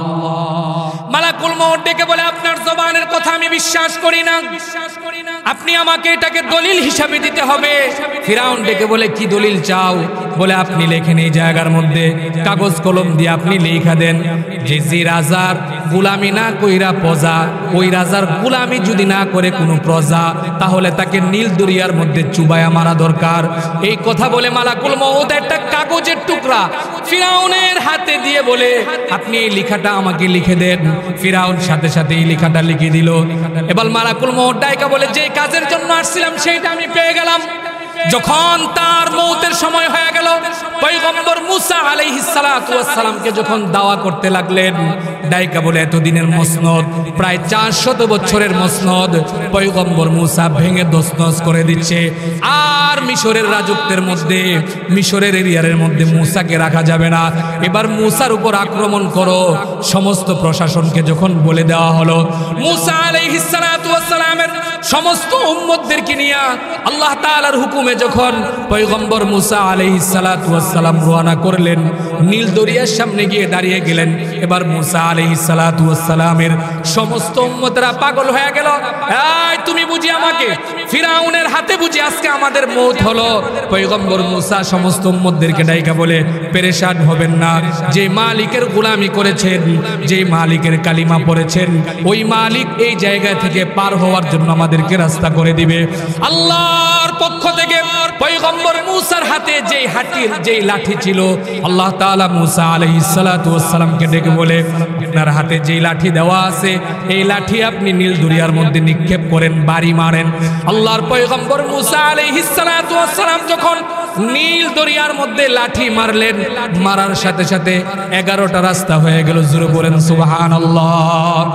মালাকুল মউত ডেকে বলে, আপনার জবানের কথা আমি বিশ্বাস করি না, আপনি আমাকে এটাকে দলিল হিসাবে দিতে হবে। ফিরাউন ডেকে বলে, কি দলিল চাও? বলে, আপনি লেখেন এই জায়গার মধ্যে কাগজ কলম দিয়ে আপনি লেখা দেন যে, যে রাজার গোলামি না কইরা প্রজা, ওই রাজার গোলামি যদি না করে কোনো প্রজা, তাহলে তাকে নীল দরিয়ার মধ্যে চুবায়া মারা দরকার। এই কথা বলে মালাকুল মউত একটা কাগজের টুকরা ফিরাউনের হাতে দিয়ে বলে, আপনি এই লেখাটা আমাকে লিখে দেন। ফিরাউন সাথে সাথে এই লেখাটা লিখে দিল। এবার মালাকুল মউত ডাইকা বলে, যে কাজের জন্য আসছিলাম সেইটা আমি পেয়ে গেলাম। যখন তার মউতের সময় হয়ে গেল, পয়গম্বর মুসা আলাইহিস সালাতু ওয়াস সালামকে যখন দাওয়া করতে লাগলেন, ডাইকা বলে, এতদিনের মসনদ, প্রায় 400 বছরের মসনদ পয়গম্বর মুসা ভেঙে দস্তস করে দিচ্ছে। আর মিশরের রাজত্বের মধ্যে, মিশরের এরিয়ার মধ্যে মুসাকে রাখা যাবে না। এবার মুসার উপর আক্রমণ করো। সমস্ত প্রশাসনকে যখন বলে দেওয়া হলো, মুসা আলাইহিস সালাতু ওয়াস সালামের সমস্ত উম্মতদেরকে নিয়ে আল্লাহ তাআলার হুকুমে যখন পয়গম্বর মুসা আলাইহিস সালাতু ওয়াস সালাম রওনা করলেন, নীল দরিয়ার সামনে গিয়ে দাঁড়িয়ে গেলেন। এবার মুসা আলাইহিস সালাতু ওয়াস সালামের সমস্ত উম্মতরা পাগল হয়ে গেল। এই তুমি বুঝি আমাকে ফিরাউনের হাতে বুঝি আজকে আমাদের মওত হলো? পয়গম্বর মুসা সমস্ত উম্মতদেরকে ডাইকা বলে, পেরেশান হবেন না, যে মালিকের গোলামি করেছেন, যে মালিকের কালিমা পড়েছেন, ওই মালিক এই জায়গা থেকে পার হওয়ার জন্য আমাদেরকে রাস্তা করে দিবে। আল্লাহর পক্ষ থেকে পয়গম্বর মুসার হাতে যেই লাঠি ছিল, আল্লাহ তাআলা মুসা আলাইহিস সালাতু ওয়াস সালামকে ডেকে বলে, আপনার হাতে যেই লাঠি দেওয়া আছে এই লাঠি আপনি নীল দরিয়ার মধ্যে নিক্ষেপ করেন, বাড়ি মারেন। আল্লাহর পয়গম্বর মুসা আলাইহিস সালাতু ওয়াস সালাম যখন নীল দরিয়ার মধ্যে লাঠি মারলেন, মারার সাথে সাথে 11টা রাস্তা হয়ে গেল। জোরে বলেন সুবহানাল্লাহ।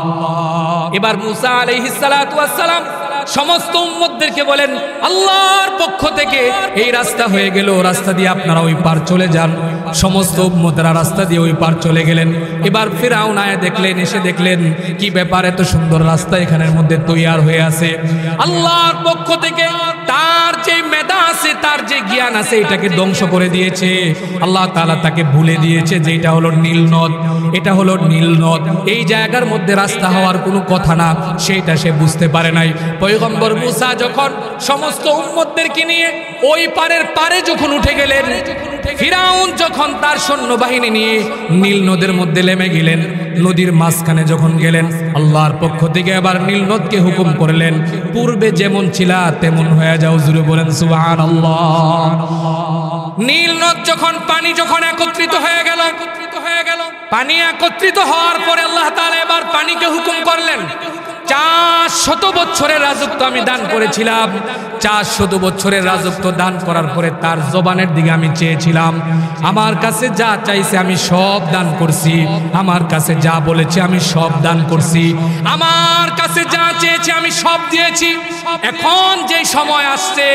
এবার মুসা আলাইহিস সালাতু ওয়াস সালাম সমস্ত উম্মতদেরকে বলেন, আল্লাহর পক্ষ থেকে এই রাস্তা হয়ে গেল, রাস্তা দিয়ে আপনারা ওই পার চলে যান। সমস্ত উম্মতরা রাস্তা দিয়ে ওই পার চলে গেলেন। এবার ফিরাউন আয়া দেখলেন, এসে দেখলেন কি ব্যাপার, এত সুন্দর রাস্তা এখানের মধ্যে তৈয়ার হয়ে আছে। আল্লাহর পক্ষ থেকে তার যে মেধা আছে, তার যে জ্ঞান আছে, এটাকে ধ্বংস করে দিয়েছে। আল্লাহ তাআলা তাকে ভুলে দিয়েছে যে এটা হলো নীল নদ, এটা হলো নীল নদ, এই জায়গার মধ্যে রাস্তা হওয়ার কোনো কথা না, সেটা সে বুঝতে পারে নাই। পয়গম্বর মুসা যখন সমস্ত উম্মতদেরকে নিয়ে ওই পারে যখন উঠে গেলেন, ফিরাউন যখন তার সৈন্যবাহিনী নিয়ে নীল নদের মধ্যে নেমে গেলেন, নদীর মাঝখানে যখন গেলেন, আল্লাহর পক্ষ থেকে এবার নীল নদকে হুকুম করলেন, পূর্বে যেমন ছিলা তেমন হয়ে যাও। জুড়ে বলেন সুবহানাল্লাহ। নীল নদ যখন পানি যখন একত্রিত হয়ে গেল, পানি একত্রিত হওয়ার পরে আল্লাহ তাআলা এবার পানিকে হুকুম করলেন, 400 বছরের রাজত্ব আমি দান করেছিলাম। 400 বছরের রাজত্ব দান করার পরে তার জবানের দিকে আমি চেয়েছিলাম, আমার কাছে যা চাইছে আমি সব দান করছি, আমার কাছে যা বলেছে আমি সব দান করছি, আমার কাছে যা চেয়েছে আমি সব দিয়েছি। এখন যে সময় আসছে,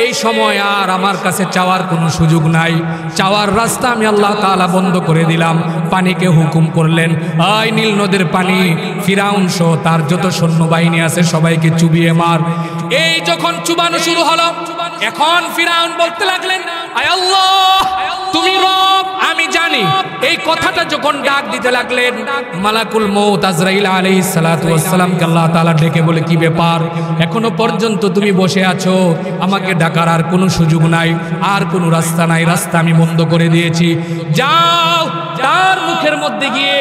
এই সময় আর আমার কাছে চাওয়ার কোনো সুযোগ নাই, চাওয়ার রাস্তা আমি আল্লাহ তাআলা বন্ধ করে দিলাম। পানিকে হুকুম করলেন, আয় নীল নদের পানি, ফিরাউন সহ তার যত সৈন্যবাহিনী আছে সবাইকে চুবিয়ে মার। এই যখন চুবানো শুরু হলো, এখন ফিরাউন বলতে লাগলেন, আয় আল্লাহ তুমি রব, আমি জানি। এই কথাটা যখন ডাক দিতে লাগলেন, মালাকুল মউত আজরাইল আলাইহিস সালাতু ওয়াস সালামকে আল্লাহ তাআলা ডেকে বলে, কি ব্যাপার, এখনো পর্যন্ত তুমি বসে আছো, আমাকে ডাকার আর কোনো সুযোগ নাই, আর কোনো রাস্তা নাই, রাস্তা আমি বন্ধ করে দিয়েছি। যাও তার মুখের মধ্যে গিয়ে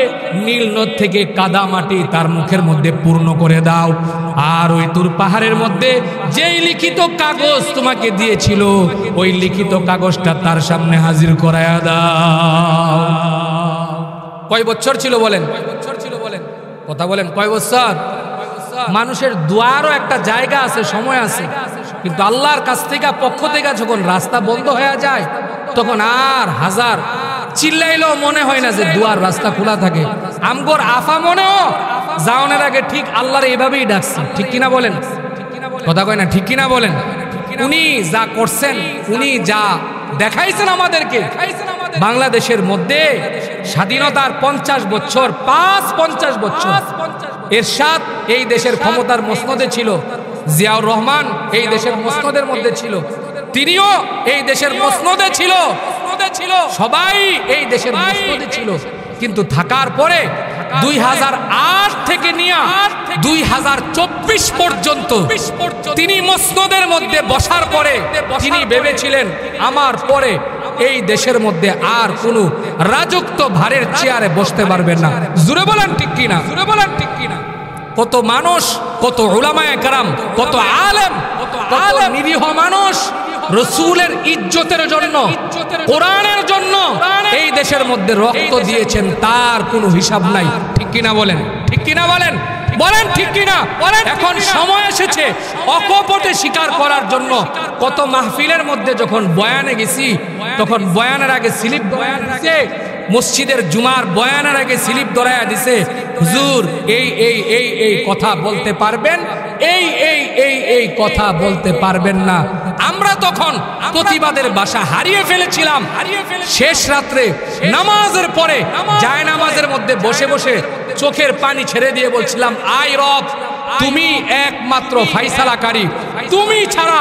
নীল নদ থেকে কাদা মাটি তার মুখের মধ্যে পূর্ণ করে দাও, আর ওই তুর পাহাড়ের মধ্যে যেই লিখিত কাগজ তোমাকে দিয়েছিল ওই লিখিত কাগজটা তার সামনে হাজির করায়া দাও। কয় বছর ছিল বলেন? কথা বলেন, কয় বছর? মানুষের দুয়ারও একটা জায়গা আছে, সময় আছে, কিন্তু আল্লাহর কাছ থেকে পক্ষ থেকে যখন রাস্তা বন্ধ হয়ে যায় তখন আর হাজার চিল্লাইলেও মনে হয় না যে দুয়ার রাস্তা খোলা থাকে। আমগোর আফা মনেও যাওয়ার আগে ঠিক আল্লাহর এভাবেই ডাকছে, ঠিক কিনা বলেন? কথা কয় না, ঠিক কিনা বলেন? উনি যা করছেন, উনি যা দেখাইছেন আমাদেরকে, বাংলাদেশের মধ্যে স্বাধীনতার 50 বছর, 50 বছর এরশাদ এই দেশের ক্ষমতার মসনদে ছিল, জিয়াউর রহমান এই দেশের মসনদের মধ্যে ছিল, তিনিও এই দেশের মসনদে ছিল, সবাই এই দেশের মসনদে ছিল। কিন্তু থাকার পরে 2008 থেকে নিয়ে 2024 পর্যন্ত তিনি মসনদের মধ্যে বসার পরে তিনি ভেবেছিলেন আমার পরে এই দেশের মধ্যে আর কোনো রাজত্ব ভারের চেয়ারে বসতে পারবেন না। জোরে বলেন ঠিক কিনা? জোরে বলেন ঠিক কিনা? কত মানুষ, কত উলামায়ে কেরাম, কত আলেম, কত নিরীহ মানুষ রাসূলের ইজ্জতের জন্য, কোরআনের জন্য এই দেশের মধ্যে রক্ত দিয়েছেন, তার কোনো হিসাব নাই। ঠিক কিনা বলেন? ঠিক কিনা বলেন? বলেন ঠিক কিনা? এখন সময় এসেছে অকপটে স্বীকার করার জন্য। কত মাহফিলের মধ্যে যখন বয়ানে গেছি তখন বয়ানের আগে স্লিপ বয়ান দিছে, মসজিদের জুমার বয়ানের আগে স্লিপ ধরায়া দিছে, হুজুর এই এই এই এই কথা বলতে পারবেন, এই এই এই এই কথা বলতে পারবেন না। আমরা তখন প্রতিবাদের ভাষা হারিয়ে ফেলেছিলাম। শেষ রাত্রে নামাজের পরে জায়নামাজের মধ্যে বসে বসে চোখের পানি ছেড়ে দিয়ে বলছিলাম, আয় রব তুমি একমাত্র ফাইসালাকারী, তুমি ছাড়া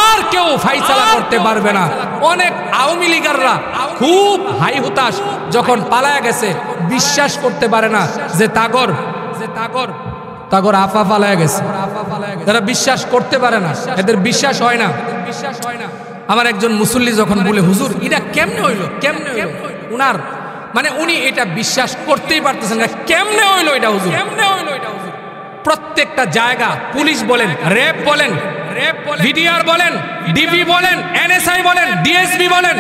আর কেউ ফাইসালা করতে পারবে না। অনেক আওয়ামী লীগাররা খুব হাই হুতাশ, যখন পালায়া গেছে বিশ্বাস করতে পারে না যে তাগর আফা পালায়া গেছে, তারা বিশ্বাস করতে পারে না, এদের বিশ্বাস হয় না। আমার একজন মুসল্লি যখন বলে, হুজুর এটা কেমনে হইলো, কেমনে হইলো, উনার মানে উনি এটা বিশ্বাস করতেই পারতেছেন না, কেমনে হইলো এটা হুজুর, কেমনে হইলো এটা হুজুর। প্রত্যেকটা জায়গা, পুলিশ বলেন, র্যাব বলেন, ভিডিআর বলেন, ডিবি বলেন, এনএসআই বলেন, ডিএসবি বলেন,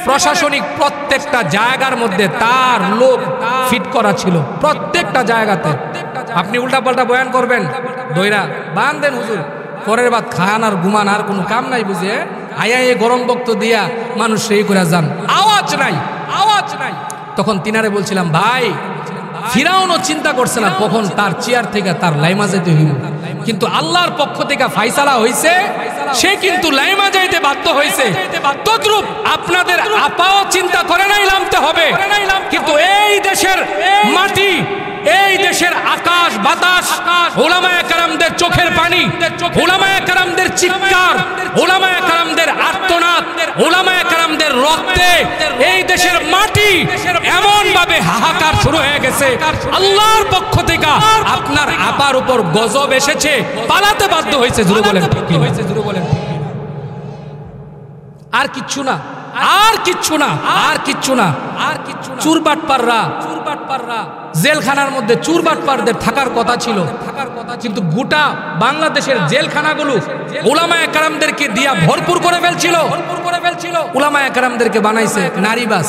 প্রশাসনিক প্রত্যেকটা জায়গার মধ্যে তার লোক ফিট করা ছিল, প্রত্যেকটা জায়গাতে। আপনি উল্টাপাল্টা বয়ান করবেন, দইরা বান্ধেন হুজুর, পরের বাদ খান আর ঘুমান আর কোনো কাম নাই, বুঝে আয়া এ গরম বক্ত দিয়া মানুষ সেই করে যান, আওয়াজ নাই, আওয়াজ নাই। তখন তিনারে বলছিলাম, ভাই ফিরাউনও চিন্তা করছে না কখন তার চেয়ার থেকে তার লাইমা যেতে হইল, কিন্তু আল্লাহর পক্ষ থেকে ফাইসালা হইছে, সে কিন্তু লাইমা যাইতে বাধ্য হইছে। তদ্রূপ আপনাদের আপাও চিন্তা করে নাই নামতে হবে, কিন্তু এই দেশের মাটি, এই দেশের আকাশ বাতাস, উলামায়ে কেরামদের চোখের পানি, উলামায়ে কেরামদের চিৎকার, উলামায়ে কেরামদের আর্তনাদ, উলামায়ে কেরামদের রক্তে এই দেশের মাটি এমন ভাবে হাহাকার শুরু হয়ে গেছে, আল্লাহর পক্ষ থেকে আপনার আপার উপর গজব এসেছে, পালাতে বাধ্য হয়েছে। জুড়ে বলেন ঠিক কি হয়েছে, জুড়ে বলেন। আর কিচ্ছু না, আর কিচ্ছু না, আর কিচ্ছু না, আর কিচ্ছু না। চুরবাটপাররা জেলখানার মধ্যে চুরবাটপারদের থাকার কথা ছিল, কিন্তু গোটা বাংলাদেশের জেলখানাগুলো উলামায়ে কেরামদেরকে দিয়া ভরপুর করে ফেলছিল। উলামায়ে কেরামদেরকে বানাইছে নারীবাস,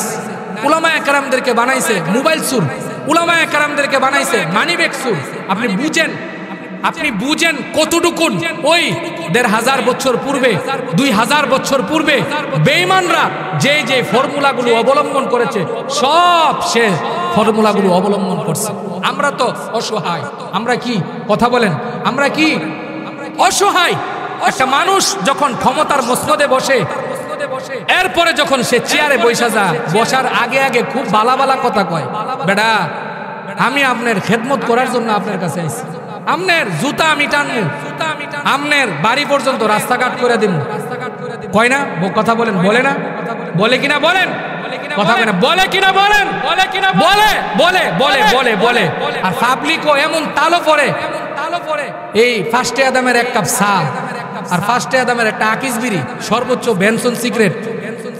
উলামায়ে কেরামদেরকে বানাইছে মোবাইল সুর, উলামায়ে কেরামদেরকে বানাইছে মানিব্যাগ সুর। আপনি বুঝেন কতটুকুন ওই ১৫০০ বছর পূর্বে, ২০০০ বছর পূর্বে বেঈমানরা যে যে ফর্মুলাগুলো অবলম্বন করেছে, সব সে ফর্মুলাগুলো অবলম্বন করছে। আমরা তো অসহায়, আমরা কি কথা বলেন, আমরা কি অসহায়। একটা মানুষ যখন ক্ষমতার মসনদে বসে, এরপরে যখন সে চেয়ারে বসা যায়, বসার আগে আগে খুব বালা বালা কথা কয়, বেটা আমি আপনার খেদমত করার জন্য আপনার কাছে আইছি, আমনের জুতা আমি টানবো, আমনের বাড়ি পর্যন্ত রাস্তাঘাট করে দিব, কয় না কথা বলেন, বলে না, বলে কিনা বলেন, কথা বলেন, বলে কিনা বলেন, বলে কিনা বলে, বলে বলে বলে বলে। আর পাবলিকও এমন তালো পড়ে, এই ফার্স্টে আদামের এক কাপ চা আর ফার্স্টে আদামের একটা আকিস বিড়ি, সর্বোচ্চ বেনসন সিগারেট,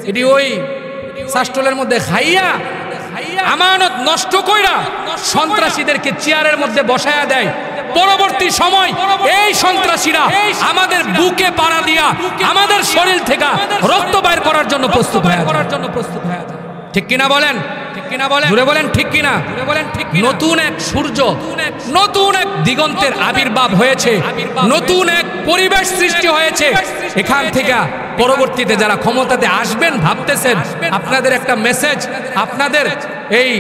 এটি ওই শাস্টলের মধ্যে খাইয়া আমানত নষ্ট কইরা সন্ত্রাসীদেরকে চেয়ারের মধ্যে বসায়া দেয়। পরবর্তী সময় এই সন্ত্রাসীরা আমাদের বুকে পাড়া দিয়া আমাদের শরীর থেকে রক্ত বাইর করার জন্য প্রস্তুত হয়ে যায়। ঠিক কিনা বলেন, ঠিক কিনা বলেন, জুড়ে বলেন ঠিক কিনা, জুড়ে বলেন ঠিক। নতুন এক সূর্য, নতুন এক দিগন্তের আবির্ভাব হয়েছে, নতুন এক পরিবেশ সৃষ্টি হয়েছে। এখান থেকে পরবর্তীতে যারা ক্ষমতাতে আসবেন ভাবতেছেন, আপনাদের একটা মেসেজ, আপনাদের এই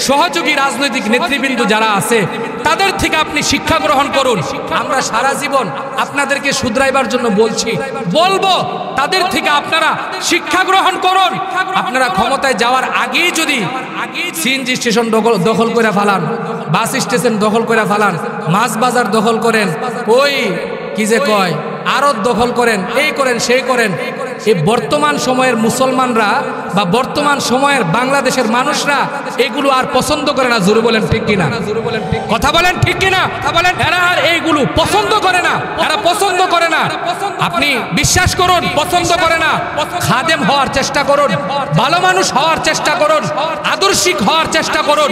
সহযোগী রাজনৈতিক নেতৃবৃন্দ যারা আছে তাদের থেকে আপনি শিক্ষা গ্রহণ করুন। আমরা সারা জীবন আপনাদেরকে শুধরাইবার জন্য বলবো, তাদের থেকে আপনারা শিক্ষা গ্রহণ করুন। আপনারা ক্ষমতায় যাওয়ার আগেই যদি সিএনজি স্টেশন দখল করে ফেলান, বাস স্টেশন দখল করে ফেলান, মাছ বাজার দখল করেন, ওই কি যে কয় আড়ত দখল করেন, এই করেন সেই করেন, এই বর্তমান সময়ের মুসলমানরা বা বর্তমান সময়ের বাংলাদেশের মানুষরা এগুলো আর পছন্দ করে না। জোরে বলেন ঠিক কিনা, কথা বলেন ঠিক কিনা, এরা আর এইগুলো পছন্দ করে না, এরা পছন্দ করে না। আপনি বিশ্বাস করুন, পছন্দ করে না। খাদেম হওয়ার চেষ্টা করুন, ভালো মানুষ হওয়ার চেষ্টা করুন, আদর্শিক হওয়ার চেষ্টা করুন।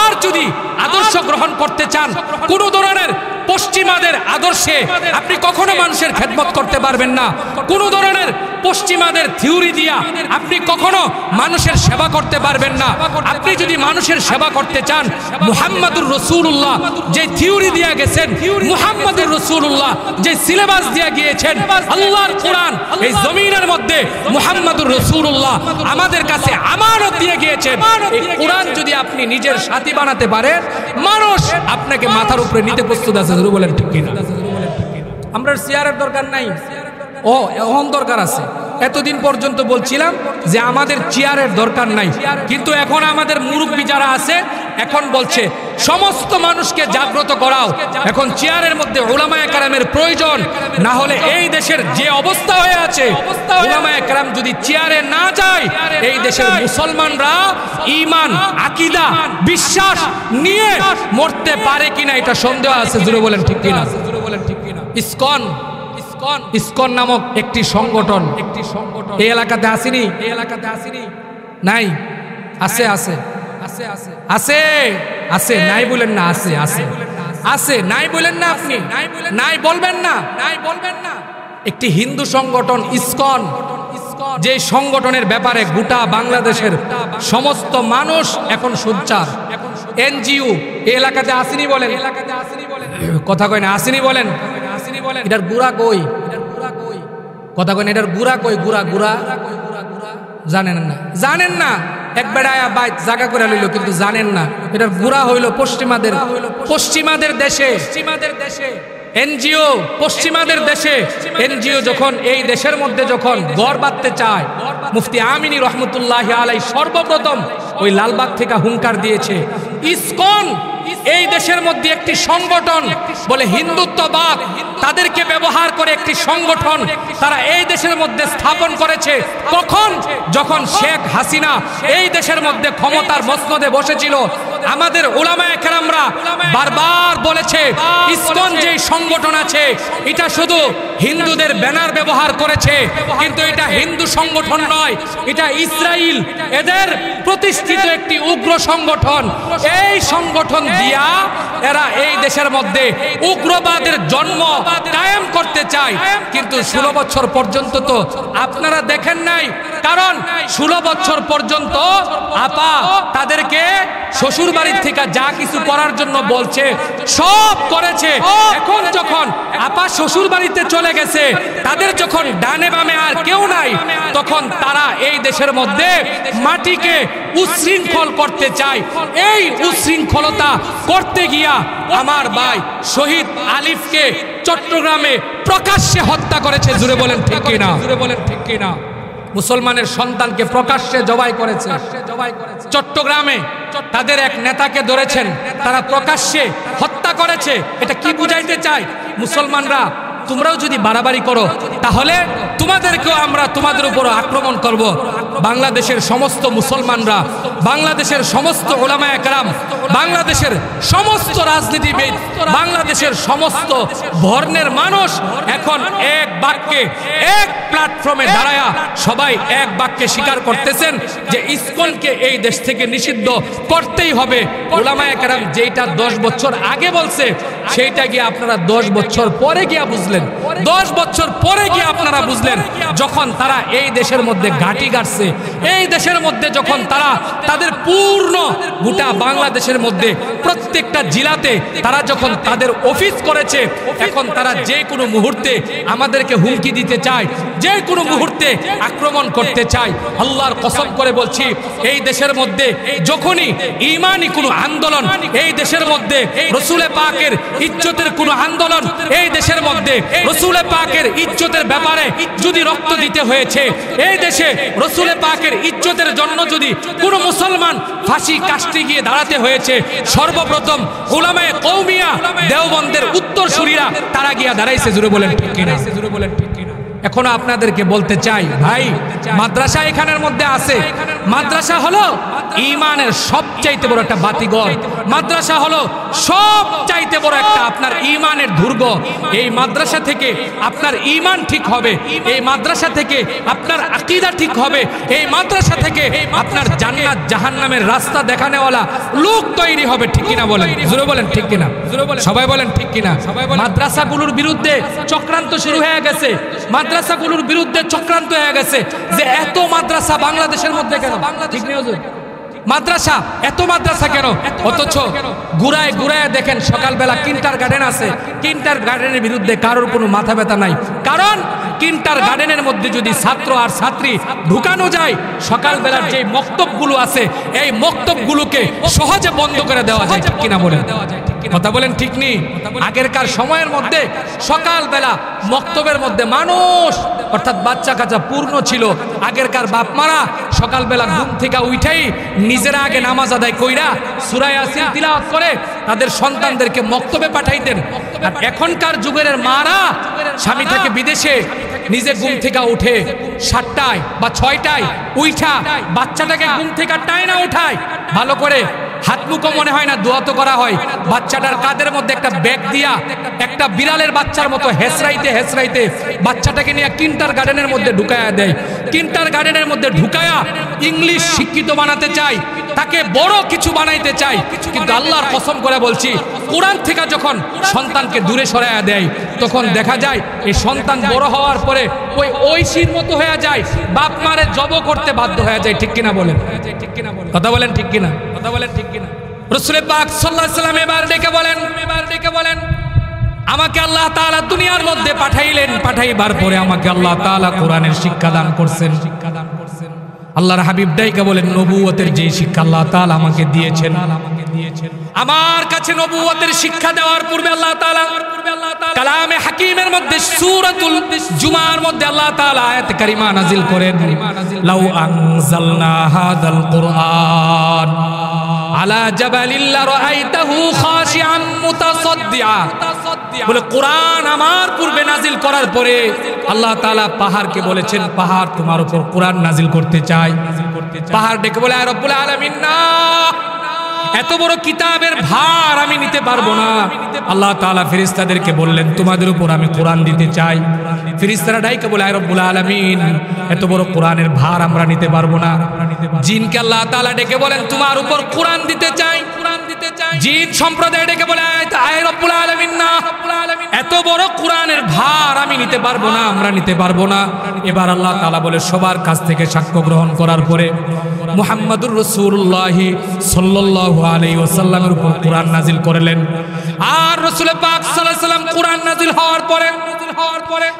আর যদি আদর্শ গ্রহণ করতে চান, কোন ধরনের পশ্চিমাদের আদর্শে আপনি কখনো মানুষের খেদমত করতে পারবেন না। কোন ধরনের পশ্চিমাদের থিওরি দিয়া আপনি কখনো মানুষের সেবা করতে পারবেন না। আপনি যদি মানুষের সেবা করতে চান, মুহাম্মাদুর রাসূলুল্লাহ যে থিওরি দিয়া গেছেন, মুহাম্মাদুর রাসূলুল্লাহ যে সিলেবাস দিয়া গিয়েছেন, আল্লাহর কোরআন এই জমিনের মধ্যে মুহাম্মাদুর রাসূলুল্লাহ আমাদের কাছে আমানত দিয়ে গিয়েছেন। এই কোরআন যদি আপনি নিজের সাথী বানাতে পারেন, মানুষ আপনাকে মাথার উপরে নিতে প্রস্তুত আছে। জোরে বলেন ঠিক কিনা। আমরা চেয়ারের দরকার নাই, ও এখন দরকার আছে। এতদিন পর্যন্ত বলছিলাম যে আমাদের চেয়ারের দরকার নাই, কিন্তু এখন আমাদের মুরব্বী যারা আছে এখন বলছে সমস্ত মানুষকে জাগ্রত করাও। এখন চেয়ারের মধ্যে উলামায়ে কেরামের প্রয়োজন, না হলে এই দেশের যে অবস্থা হয়ে আছে, উলামায়ে কেরাম যদি চেয়ারে না যায়, এই দেশের মুসলমানরা ঈমান, আকীদা, বিশ্বাস নিয়ে মরতে পারে কিনা এটা সন্দেহ আছে। জোরে বলেন ঠিক কিনা? ইসকন নামক একটি সংগঠন এই এলাকাতে আসেনি? নাই? আছে আছে আছে আছে আছে নাই বলেন না? আছে আছে আছে নাই বলেন না? আপনি নাই বলবেন না? একটি হিন্দু সংগঠন ইসকন, যে সংগঠনের ব্যাপারে গোটা বাংলাদেশের সমস্ত মানুষ এখন সোচ্চার। এনজিও এই এলাকাতে আসেনি বলেন? কথা কয় না? আসেনি বলেন? এটার গুড়া কই? কথা কয় না? এটার গুড়া কই? গুড়া জানেন না? জানেন না? এক বেড়ায়া বাইত জায়গা করে লইল, কিন্তু জানেন না এটার গুড়া হইল পশ্চিমাদের দেশে। এনজিও পশ্চিমাদের দেশে। এনজিও যখন এই দেশের মধ্যে যখন গড় বাঁধতে চায়, মুফতি আমিনী রহমতুল্লাহি আলাইহি সর্বপ্রথম ওই লালবাগ থেকে হুঙ্কার দিয়েছে। ইসকন এই দেশের মধ্যে একটি সংগঠন, বলে হিন্দুত্ববাদ, তাদেরকে ব্যবহার করে একটি সংগঠন তারা এই দেশের মধ্যে স্থাপন করেছে। কখন? যখন শেখ হাসিনা এই দেশের মধ্যে ক্ষমতার মসনদে বসেছিল। আমাদের উলামায়ে কেরামরা বারবার বলেছে ইসকন যে সংগঠন আছে এটা শুধু হিন্দুদের ব্যানার ব্যবহার করেছে, কিন্তু এটা হিন্দু সংগঠন নয়, এটা ইসরাইল এদের প্রতিষ্ঠিত একটি উগ্র সংগঠন। এই সংগঠন দিয়া এরা এই দেশের মধ্যে উগ্রবাদের জন্ম কায়েম করতে চায়। কিন্তু 16 বছর পর্যন্ত তো আপনারা দেখেন নাই, কারণ 16 বছর পর্যন্ত আপা তাদেরকে শ্বশুর বাড়ির থেকে যা কিছু করার জন্য বলছে সব করেছে। এখন যখন আপা শ্বশুর বাড়িতে চলে গেছে, তাদের যখন ডানে বামে আর কেউ নাই, তখন তারা এই দেশের মধ্যে মাটিকে উচ্ছৃঙ্খল করতে চায়। এই উচ্ছৃঙ্খলতা করতে গিয়া আমার ভাই শহীদ আলিফকে চট্টগ্রামে প্রকাশ্যে হত্যা করেছে। জুড়ে বলেন ঠিক কিনা? মুসলমানের সন্তানকে প্রকাশ্যে জবাই করেছে। চট্টগ্রামে তাদের এক নেতাকে ধরেছেন, তারা প্রকাশ্যে হত্যা করেছে। এটা কি বুঝাইতে চায়? মুসলমানরা তোমরাও যদি বাড়াবাড়ি করো তাহলে তোমাদেরকেও আমরা তোমাদের উপর আক্রমণ করব। বাংলাদেশের সমস্ত মুসলমানরা, বাংলাদেশের সমস্ত উলামায়ে কেরাম, বাংলাদেশের সমস্ত রাজনীতিবিদ, বাংলাদেশের সমস্ত বর্ণের মানুষ এখন এক বাক্যে, এক প্ল্যাটফর্মে দাঁড়ায়া সবাই এক বাক্যে স্বীকার করতেছেন যে ইসকনকে এই দেশ থেকে নিষিদ্ধ করতেই হবে। উলামায়ে কেরাম যেটা 10 বছর আগে বলছে সেইটা গিয়ে আপনারা 10 বছর পরে গিয়া বুঝলেন। 10 বছর পরে গিয়ে আপনারা বুঝলেন, যখন তারা এই দেশের মধ্যে ঘাঁটি গাড়ছে, এই দেশের মধ্যে যখন তারা তাদের পূর্ণ গোটা বাংলাদেশের মধ্যে প্রত্যেকটা জেলাতে তারা যখন তাদের অফিস করেছে, এখন তারা যে কোনো মুহূর্তে আমাদেরকে হুমকি দিতে চায়, যে কোনো মুহূর্তে আক্রমণ করতে চায়। আল্লাহর কসম করে বলছি, এই দেশের মধ্যে যখনই ঈমানি কোনো আন্দোলন, এই দেশের মধ্যে রাসূল পাকের ইজ্জতের কোনো আন্দোলন, এই দেশের মধ্যে রাসূল পাকের ইজ্জতের ব্যাপারে যদি রক্ত দিতে হয়েছে, এই দেশে রাসূল পাকের ইজ্জতের জন্য যদি কোনো মুসলমান ফাঁসি কাস্টে গিয়ে দাঁড়াতে হয়েছে, সর্বপ্রথম উলামায়ে কওমিয়া দেওবন্দের উত্তরসূরিরা তারা গিয়া দাঁড়াইছে। জুড়ে বলেন ঠিক কিনা? এখনো আপনাদেরকে বলতে চাই ভাই, মাদ্রাসা এখানের মধ্যে আছে। মাদ্রাসা হলো ঈমানের সবচাইতে বড় একটা বাতিঘর। মাদ্রাসা হলো সবচাইতে বড় একটা আপনার ঈমানের দুর্গ। এই মাদ্রাসা থেকে আপনার ঈমান ঠিক হবে, এই মাদ্রাসা থেকে আপনার আকীদা ঠিক হবে, এই মাদ্রাসা থেকে আপনার জান্নাত জাহান্নামের রাস্তা দেখানেওয়ালা লোক তৈরি হবে। ঠিক কিনা বলেন? জোরে বলেন ঠিক কিনা? সবাই বলেন ঠিক কিনা? মাদ্রাসাগুলোর বিরুদ্ধে চক্রান্ত শুরু হয়ে গেছে। মাদ্রাসাগুলোর বিরুদ্ধে চক্রান্ত হয়ে গেছে যে এত মাদ্রাসা বাংলাদেশের মধ্যে কেন? ঠিক নেই হুজুর? মাদ্রাসা, এত মাদ্রাসা কেন? অথচ ঘুরায় ঘুরায় দেখেন সকালবেলা কিন্টার গার্ডেন আছে, কিন্টার গার্ডেনের বিরুদ্ধে কারোর কোনো মাথা ব্যথা নাই। কারণ কিন্টার গার্ডেনের মধ্যে যদি ছাত্র আর ছাত্রী ঢুকানো যায়, সকালবেলার যে মক্তবগুলো আছে এই মক্তবগুলোকে সহজে বন্ধ করে দেওয়া যায়। ঠিক কিনা বলেন? কথা বলেন ঠিক নেই? আগেরকার সময়ের মধ্যে সকালবেলা মক্তবের মধ্যে মানুষ অর্থাৎ বাচ্চা কাচ্চা পূর্ণ ছিল। আগেরকার বাপ মারা সকালবেলা ঘুম থেকে উঠেই নিজেরা আগে নামাজ আদায় কইরা সূরা ইয়াসিন তিলাওয়াত করে তাদের সন্তানদেরকে মক্তবে পাঠাইতেন। আর এখনকার যুগের মারা স্বামী থাকে বিদেশে, নিজে ঘুম থেকে উঠে 7টায় বা 6টায় উঠা বাচ্চাটাকে ঘুম থেকে টাইনা উঠায়, ভালো করে হাত মুখো মনে হয় না দোয়া তো করা হয়, বাচ্চাটার কাঁধের মধ্যে একটা ব্যাগ দিয়া একটা বিড়ালের বাচ্চার মতো হেসরাইতে হেসরাইতে বাচ্চাটাকে নিয়ে কিন্টার গার্ডেনের মধ্যে ঢুকায়া দেয়। কিন্টার গার্ডেনের মধ্যে ঢুকায়া ইংলিশ শিক্ষিত বানাতে চাই, তাকে বড় কিছু বানাইতে চাই। কিন্তু আল্লাহর কসম করে বলছি, কোরআন থেকে যখন সন্তানকে দূরে সরাইয়া দেয় তখন দেখা যায় এই সন্তান বড় হওয়ার পরে ওই ঐশীর মতো হয়ে যায়, বাপ মারে জব করতে বাধ্য হয়ে যায়। ঠিক কিনা বলেন? কথা বলেন ঠিক কিনা? কথা বলেন ঠিক কিনা? রাসূল পাক সাল্লাল্লাহু আলাইহি ওয়াসাল্লাম এবার ডেকে বলেন আমাকে আল্লাহ তাআলা দুনিয়ার মধ্যে পাঠাইলেন, পাঠাইবার পরে আমাকে আল্লাহ তাআলা কোরআনের শিক্ষা দান করছেন। আল্লাহর হাবিব ডাইকা বলেন নবুয়তের যে শিক্ষা আল্লাহ তাআলা আমাকে দিয়েছেন, আমার কাছে নবুয়তের শিক্ষা দেওয়ার পূর্বে আল্লাহ তাআলা কালামে হাকিমের মধ্যে সূরাতুল জুমার মধ্যে আল্লাহ তাআলা আয়াত কারিমা নাজিল করেন, লাউ আনজালনা হাদাল কুরআন আলা জাবালিল লারাআইতাহু খাশিআন মুতাসাদ্দিআ। বলে কোরআন আমার পূর্বে নাজিল করার পরে আল্লাহ তাআলা পাহাড়কে বলেছেন, পাহাড় তোমার উপর কোরআন নাজিল করতে চাই। পাহাড় ডেকে বলে, আয় রব্বুল আলামিন না, এত বড় কিতাবের ভার আমি নিতে পারবো না। আল্লাহ তাআলা ফেরেশতাদেরকে বললেন, তোমাদের উপর আমি কোরআন দিতে চাই। ফেরেশতারা ডাইকে বলে, আয় রব্বুল আলামিন এত বড় কোরআনের ভার আমরা নিতে পারবো না। জিনকে আল্লাহ তাআলা ডেকে বলেন, তোমার উপর কোরআন দিতে চাই। জিন সম্প্রদায় ডেকে বলে, আয় রব্বুল আলামিন না, এত বড় কোরআনের ভার আমি নিতে পারবো না, আমরা নিতে পারবো না। এবার আল্লাহ তাআলা বলে, সবার কাছ থেকে সাক্ষ্য গ্রহণ করার পরে মুহাম্মদুর রাসূলুল্লাহ সাল্লাল্লাহু আলাইহি ওয়াসাল্লামের উপর কোরআন নাজিল করলেন। আর রাসূল পাক সাল্লাল্লাহু আলাইহি ওয়াসাল্লাম কোরআন নাজিল হওয়ার পরে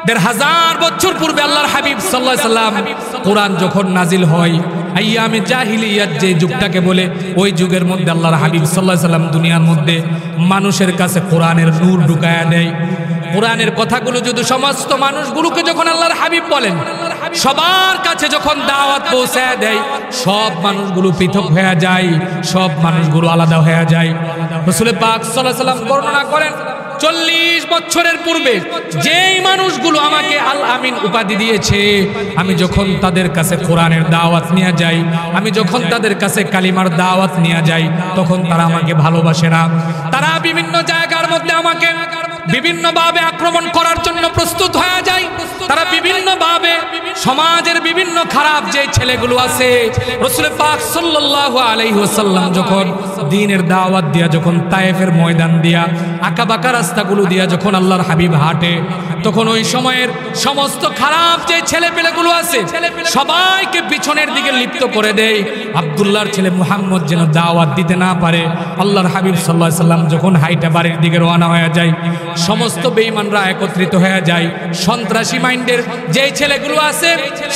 ১৫০০ বছর পূর্বে আল্লাহর হাবিব সাল্লাল্লাহু আলাইহি ওয়াসাল্লাম কোরআন যখন নাজিল হয়, আইয়ামে জাহিলিয়াত যে যুগটাকে বলে, ওই যুগের মধ্যে আল্লাহর হাবিব সাল্লাল্লাহু আলাইহি ওয়াসাল্লাম দুনিয়ার মধ্যে মানুষের কাছে কোরআনের নূর ঢুকায়া দেয়। কোরআনের কথাগুলো যদি সমস্ত মানুষগুলোকে যখন আল্লাহর হাবিব বলেন, সবার কাছে যখন দাওয়াত পৌঁছায় দেয়, সব মানুষগুলো পৃথক হয়ে যায়, সব মানুষগুলো আলাদা হয়ে যায়। রাসূল পাক সাল্লাল্লাহু আলাইহি ওয়াসাল্লাম বর্ণনা করেন, ৪০ বছরের পূর্বে যেই মানুষগুলো আমাকে আল আমিন উপাধি দিয়েছে, আমি যখন তাদের কাছে কোরআনের দাওয়াত নিয়ে যাই, আমি যখন তাদের কাছে কালিমার দাওয়াত নিয়ে যাই, তখন তারা আমাকে ভালোবাসে না। তারা বিভিন্ন জায়গার মধ্যে আমাকে বিভিন্নভাবে আক্রমণ করার জন্য প্রস্তুত হয়ে যায়। তারা বিভিন্নভাবে সমাজের বিভিন্ন খারাপ যে ছেলেগুলো আছে, রাসূল পাক সাল্লাল্লাহু আলাইহি ওয়াসাল্লাম যখন দ্বীনের দাওয়াত দিয়া, যখন তায়েফের ময়দান দিয়া, আঁকাবাঁকা রাস্তাগুলো দিয়া যখন আল্লাহর হাবিব হাঁটে, তখন ওই সময়ের সমস্ত খারাপ যে ছেলেপেলেগুলো আছে সবাইকে পিছনের দিকে লিপ্ত করে দেয়। আব্দুল্লাহর ছেলে মুহাম্মদ যেন দাওয়াত দিতে না পারে। আল্লাহর হাবিব সাল্লাল্লাহু আলাইহি ওয়াসাল্লাম যখন হাইটা বাড়ির দিকে রওনা হয়ে যায়, সমস্ত বেঈমানরা একত্রিত হয়ে যায়। সন্ত্রাসী মাইন্ডের যেই ছেলেগুলো আছে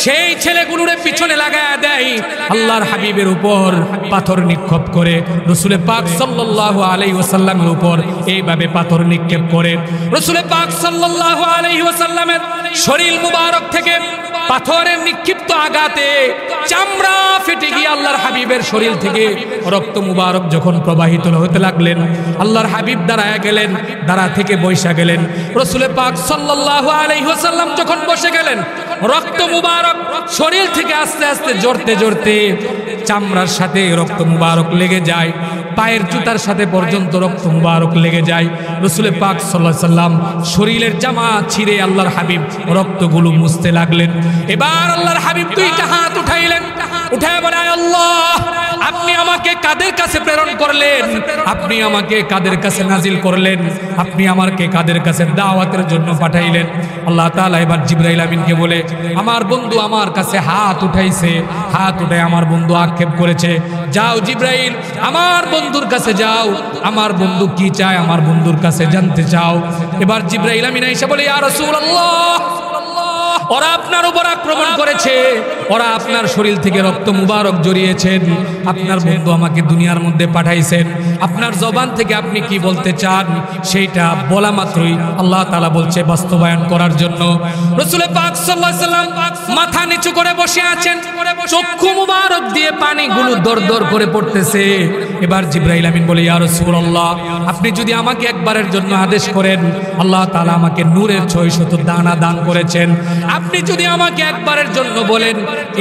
সেই ছেলেগুলোরে পিছনে লাগায়া দেয়। আল্লাহর হাবিবের উপর পাথর নিক্ষেপ করে, রাসূল পাক সাল্লাল্লাহু আলাইহি ওয়াসাল্লামের উপর এইভাবে পাথর নিক্ষেপ করে। রাসূল পাক সাল্লাল্লাহু আলাইহি ওয়াসাল্লামের শরীর মুবারক থেকে পাথরের নিক্ষিপ্ত আঘাতে চামড়া ফেটে গিয়ে আল্লাহর হাবিবের শরীর থেকে রক্ত মুবারক যখন প্রবাহিত হতে লাগলেন, আল্লাহর হাবিব দাঁড়ায় গেলেন, দাঁড়া থেকে বসে গেলেন। রাসূল পাক সাল্লাল্লাহু আলাইহি ওয়াসাল্লাম যখন বসে গেলেন, রক্ত মুবারক শরীর থেকে আস্তে আস্তে জড়তে জড়তে চামড়ার সাথে রক্ত মুবারক লেগে যায়, পায়ের জুতার সাথে পর্যন্ত রক্ত মুবারক লেগে যায়। রাসূল পাক সাল্লাল্লাহু আলাইহি ওয়াসাল্লাম শরীরের জামা ছিঁড়ে আল্লাহর হাবিব রক্তগুলো মুছতে লাগলেন। এবার আল্লাহর হাবিব দুইটা হাত উঠাইলেন, উঠায় বলে, আয় আল্লাহ, আপনি আমাকে কাদের কাছে প্রেরণ করলেন? আপনি আমাকে কাদের কাছে নাজিল করলেন? আপনি আমাকে কাদের কাছে দাওয়াতের জন্য পাঠাইলেন? আল্লাহ তাআলা এবার জিবরাইল আমিনকে বলে, আমার বন্ধু আমার কাছে হাত উঠাইছে, হাত উঠায় আমার বন্ধু আক্ষেপ করেছে, যাও জিবরাইল আমার বন্ধুর কাছে যাও, আমার বন্ধু কি চায় আমার বন্ধুর কাছে জানতে চাও। এবার জিবরাইল আমিন এসে বলে, ইয়া রাসূলুল্লাহ, ও ওরা আপনার উপর আক্রমণ করেছে, ওরা আপনার শরীর থেকে রক্ত মুবারক জড়িয়েছেন। আপনার বন্ধু আমাকে দুনিয়ার মধ্যে পাঠাইছেন, আপনার জবান থেকে আপনি কি বলতে চান সেইটা বলা মাত্রই আল্লাহ তাআলা বলছে বাস্তবায়ন করার জন্য। রাসূল পাক সাল্লাল্লাহু আলাইহি ওয়াসাল্লাম মাথা নিচু করে বসে আছেন, চক্ষু মুবারক দিয়ে পানিগুলো দরদর করে পড়তেছে। এবার জিবরাইল আমিন বলে, ইয়া রাসূলুল্লাহ, আপনি যদি আমাকে একবারের জন্য আদেশ করেন, আল্লাহ তাআলা আমাকে নূরের 600 ডানা দান করেছেন। আপনি যদি আমাকে একবারের জন্য বলেন,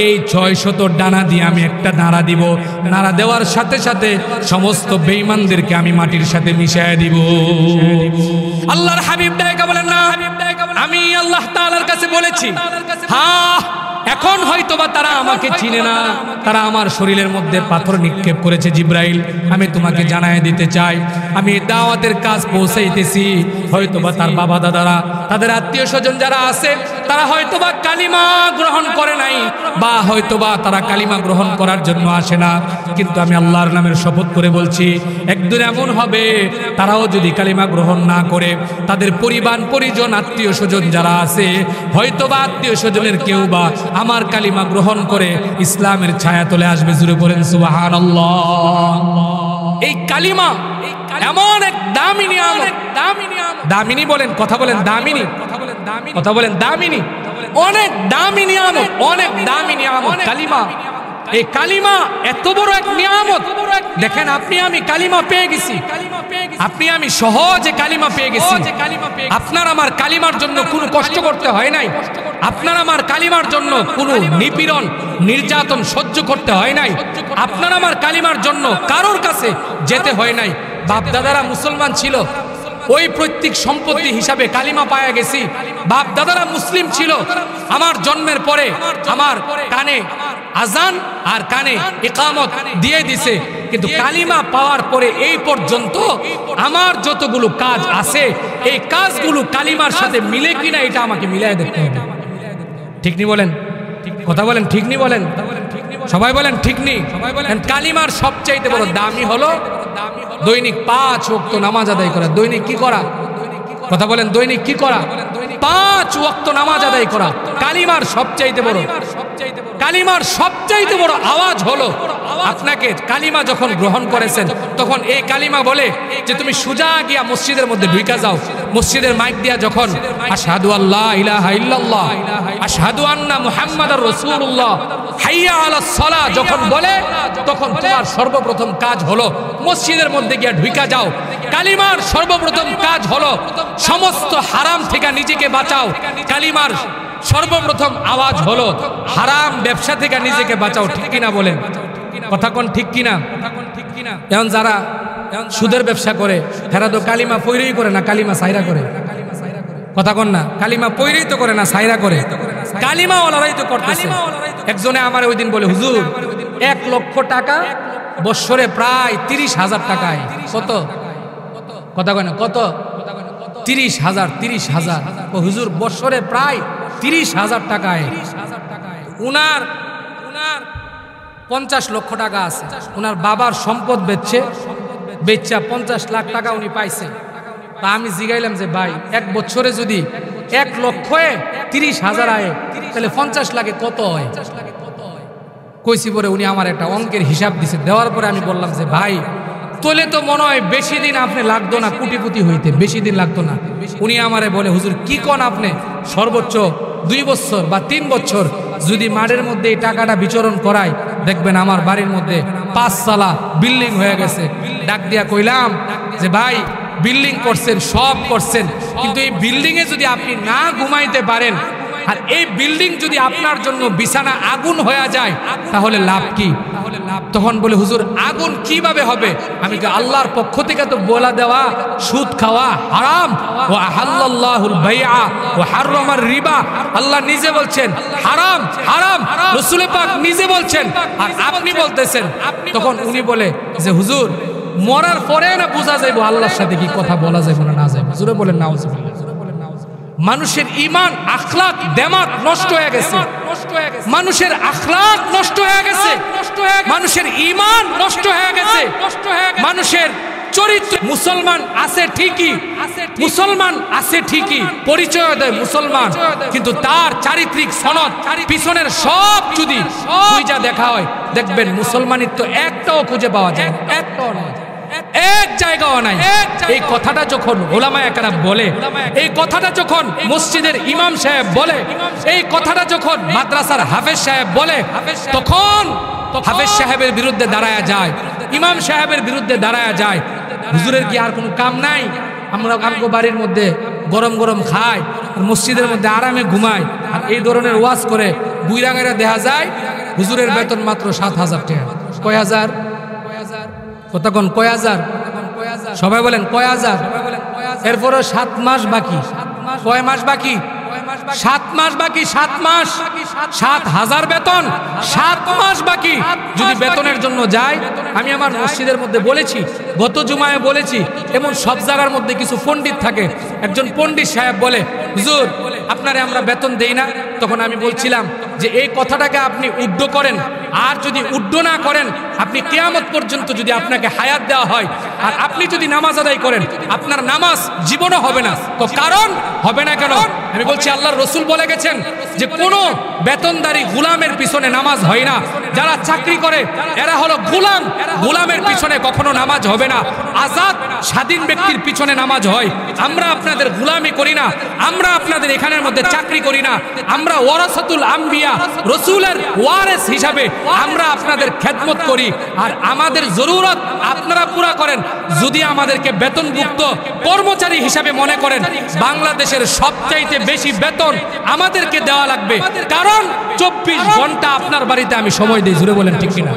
এই 600 ডানা দিয়ে আমি একটা নাড়া দিব, নাড়া দেওয়ার সাথে সাথে সমস্ত বেঈমানদেরকে আমি মাটির সাথে মিশিয়ে দিব। আল্লাহর হাবিব ডাইকা বলেন, না, আমি আল্লাহ তাআলার কাছে বলেছি, হ্যাঁ এখন হয়তোবা তারা আমাকে চিনে না, তারা আমার শরীরের মধ্যে পাথর নিক্ষেপ করেছে। জিবরাইল, আমি তোমাকে জানায় দিতে চাই, আমি দাওয়াতের কাজ পৌঁছাইতেছি। হয়তোবা তার বাবা দাদারা, তাদের আত্মীয় স্বজন যারা আছে, তারা হয়তোবা কালিমা গ্রহণ করে নাই, বা হয়তোবা তারা কালিমা গ্রহণ করার জন্য আসে না, কিন্তু আমি আল্লাহর নামের শপথ করে বলছি, একদিন এমন হবে তারাও যদি কালিমা গ্রহণ না করে, তাদের পরিবার পরিজন আত্মীয় স্বজন যারা আছে, হয়তোবা আত্মীয় স্বজনের কেউ বা আমার কালিমা গ্রহণ করে ইসলামের ছায়া তলে আসবে। জুড়ে বলেন সুবহানাল্লাহ। এই কালিমা এমন এক দামি নিয়ামত, দামিনী বলেন, কথা বলেন দামিনী, কথা বলেন দামিনী, অনেক দামি নিয়ামত, অনেক দামি নিয়ামত কালিমা। এই কালিমা এত বড় এক নিয়ামত। দেখেন, আপনি আমি কালিমা পেয়ে গেছি, আপনি আমি সহজে কালিমা পেয়ে গেছি। আপনার আমার কালিমার জন্য কোনো কষ্ট করতে হয় নাই, আপনার আমার কালিমার জন্য কোনো নিপীড়ন নির্যাতন সহ্য করতে হয় নাই, আপনার আমার কালিমার জন্য কারোর কাছে যেতে হয় নাই। বাপ দাদারা মুসলমান ছিল, ওই প্রত্যেক সম্পত্তি হিসাবে কালিমা পায়া গেছি। বাপ দাদারা মুসলিম ছিল, আমার জন্মের পরে আমার কানে আজান আর কানে ইকামত দিয়ে দিছে, কিন্তু কালিমা পাওয়ার পরে এই পর্যন্ত আমার যতগুলো কাজ আছে, এই কাজগুলো কালিমার সাথে মিলে কিনা এটা আমাকে মিলাই দেখতে হবে। ঠিক নি বলেন, কথা বলেন ঠিক নি বলেন, সবাই বলেন ঠিক নি। কালিমার সবচাইতে বড় দামি হলো দৈনিক 5 ওয়াক্ত নামাজ আদায় করা। দৈনিক কি করা, কথা বলেন, দৈনিক কি করা? 5 ওয়াক্ত নামাজ আদায় করা কালিমার সবচাইতে বড়, কালিমার সবচাইতে বড় আওয়াজ হলো আপনাকে কালিমা যখন গ্রহণ করেছেন, তখন এই কালিমা বলে যে তুমি সোজা গিয়া মসজিদের মধ্যে ঢুকে যাও। মসজিদের মাইক দিয়া যখন আশহাদু আল্লা ইলাহা ইল্লাল্লাহ, আশহাদু আন্না মুহাম্মাদুর রাসূলুল্লাহ, হাইয়া আলাস সালাহ যখন বলে, তখন তোমার সর্বপ্রথম কাজ হলো মসজিদের মধ্যে গিয়া ঢুকে যাও। কালিমার সর্বপ্রথম কাজ হলো সমস্ত হারাম থেকে নিজেকে বাঁচাও। কালিমার সর্বপ্রথম আওয়াজ হলো হারাম ব্যবসা থেকে নিজেকে বাঁচাও। ঠিক কিনা বলেন, কথা কোন ঠিক কিনা? এখন যারা সুদের ব্যবসা করে, তারা তো কালিমা পয়রেই করে না, কালিমা সাইরা করে। কথা কোন না, কালিমা পয়রেই তো করে না, সাইরা করে। কালিমা ওলারাই তো করতেছে। একজনে আমার ওই দিন বলে, হুজুর 1 লক্ষ টাকা বৎসরে প্রায় 30,000 টাকায়। কত? কথা কয় না, কত? 30,000, 30,000। ও হুজুর বৎসরে প্রায় 30,000 টাকায়। উনার 50 লক্ষ টাকা আছে, উনার বাবার সম্পদ বেচা 50 লাখ টাকা উনি পাইছে। তা আমি জিগাইলাম যে ভাই, 1 বছরে যদি 1 লক্ষে 30,000 আয়, তাহলে 50 লাখে কত হয়? কইছি পরে উনি আমার একটা অঙ্কের হিসাব দিছে। দেওয়ার পরে আমি বললাম যে ভাই, তোলে তো মনে হয় বেশি দিন আপনি লাগতো না কোটিপতি হইতে, বেশি দিন লাগতো না। উনি আমারে বলে, হুজুর কি কোন আপনি, সর্বোচ্চ 2 বছর বা 3 বছর যদি মাঠের মধ্যে এই টাকাটা বিচরণ করায়, দেখবেন আমার বাড়ির মধ্যে 5 তলা বিল্ডিং হয়ে গেছে। ডাক দিয়া কইলাম যে ভাই, বিল্ডিং করছেন, সব করছেন, কিন্তু এই বিল্ডিং এ যদি আপনি না ঘুমাইতে পারেন, আর এই বিল্ডিং যদি আপনার জন্য বিছানা আগুন হয়ে যায়, তাহলে লাভ কি? তখন বলে, হুজুর আগুন কিভাবে হবে? আমি তো আল্লাহর পক্ষ থেকে তো বলা দেওয়া সুদ খাওয়া হারাম, ও আহাল্লাল্লাহুল বাইআ ও হারামার রিবা। আল্লাহ নিজে বলছেন হারাম হারাম, রাসূল পাক নিজে বলছেন, আর আপনি বলতেছেন। তখন উনি বলে যে হুজুর, মরার পরে না বোঝা যাইব আল্লাহর সাথে কি কথা বলা যাবে না যাবে। হুজুরে বলেন নাউজুবিল্লাহ। মানুষের ঈমান আখলাক দেমাগ নষ্ট হয়ে গেছে, মানুষের আখলাক নষ্ট হয়ে গেছে, মানুষের ঈমান নষ্ট হয়ে গেছে, মানুষের চরিত্র মুসলমান আছে ঠিকই, মুসলমান আছে ঠিকই, পরিচয় দেয় মুসলমান, কিন্তু তার চারিত্রিক সনদ পিছনের সব যদি খুঁজে দেখা হয় দেখবেন মুসলমানিত্ব একটাও খুঁজে পাওয়া যায়, একটাও নয়, এক জায়গাও নাই। এই কথাটা যখন উলামায়ে কেরাম বলে, এই কথাটা যখন মসজিদের ইমাম সাহেব বলে, এই কথাটা যখন মাদ্রাসার হাফেজ সাহেব বলে, তখন হাফেজ সাহেবের বিরুদ্ধে দাঁড়ায়া যায়, ইমাম সাহেবের বিরুদ্ধে দাঁড়ায়া যায়। হুজুরের কি আর কোনো কাম নাই? আমরা আমগো বাড়ির মধ্যে গরম গরম খাই, মসজিদের মধ্যে আরামে ঘুমাই, আর এই ধরনের ওয়াজ করে বুইরাঙ্গারা দেখা যায় হুজুরের বেতন মাত্র 7,000 টাকা। কয় হাজার? কতক্ষণ? কয় হাজার? সবাই বলেন কয় হাজার? এরপরে 7 মাস বাকি। কয় মাস বাকি? 7 মাস বাকি। 7 মাস, 7,000 বেতন, 7 মাস বাকি। যদি বেতনের জন্য যায়, আমি আমার মসজিদের মধ্যে বলেছি, গত জুমায় বলেছি, এমন সব জায়গার মধ্যে কিছু পণ্ডিত থাকে। একজন পণ্ডিত সাহেব বলে, হুজুর আপনারে আমরা বেতন দেই না। তখন আমি বলছিলাম যে এই কথাটাকে আপনি উড্ড করেন, আর যদি উড্ড না করেন, আপনি কিয়ামত পর্যন্ত যদি আপনাকে হায়াত দেওয়া হয় আর আপনি যদি নামাজ আদায় করেন, আপনার নামাজ জীবনও হবে না। তো কারণ হবে না কেন? আমি বলছি আল্লাহর রাসূল বলে গেছেন যে কোনো বেতনদারি গোলামের পিছনে নামাজ হয় না। যারা চাকরি করে এরা হলো গোলাম, গোলামের পিছনে কখনো নামাজ হবে না। আজাদ স্বাধীন ব্যক্তির পিছনে নামাজ হয়। আমরা আপনাদের গোলামি করি না, আমরা আপনাদের এখানের মধ্যে চাকরি করি না। আমরা ওয়ারাসাতুল আম্বিয়া, রাসূলের ওয়ারিস হিসাবে আমরা আপনাদের খেদমত করি, আর আমাদের জরুরত আপনারা পুরা করেন। যদি আমাদেরকে বেতনভুক্ত কর্মচারী হিসাবে মনে করেন, বাংলাদেশের সবচাইতে বেশি বেতন আমাদেরকে দেওয়া লাগবে, কারণ 24 ঘন্টা আপনার বাড়িতে আমি সময় দিই। জুড়ে বলেন ঠিক কিনা?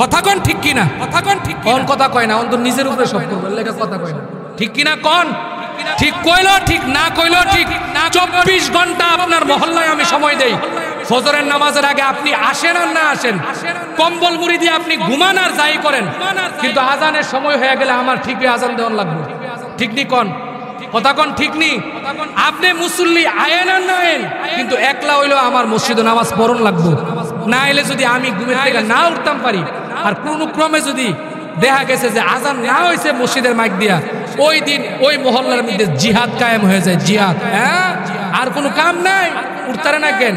কথা কন ঠিক কিনা? কথা কন ঠিক কিনা? কথা কয় না, অন্তত নিজের উপরে সব করবেন, লেখা কথা কয় না। ঠিক কিনা কন? ঠিক কইলো ঠিক, না কইলো ঠিক। 24 ঘন্টা আপনার মহল্লায় আমি সময় দেই। ফজরের নামাজের আগে আপনি আসেন আর না আসেন, কম্বল মুড়ি দিয়ে আপনি ঘুমান আর যাই করেন, কিন্তু আজানের সময় হয়ে গেলে আমার ঠিকই আজান দেওয়ার লাগবে। ঠিক নি কন? কথা কন ঠিক নি? আপনি মুসল্লি আয়েন আর না আয়েন, কিন্তু একলা হইলো আমার মসজিদে নামাজ পড়ন লাগবে। না এলে যদি আমি ঘুমের থেকে না উঠতাম পারি, আর কোন ক্রমে যদি দেখা গেছে যে আজান না হয়েছে মসজিদের মাইক দিয়া, ওই দিন ওই মহল্লার মধ্যে জিহাদ কায়েম হয়ে যায়। জিহাদ, হ্যাঁ, আর কোনো কাম নাই, উঠতারে না কেন?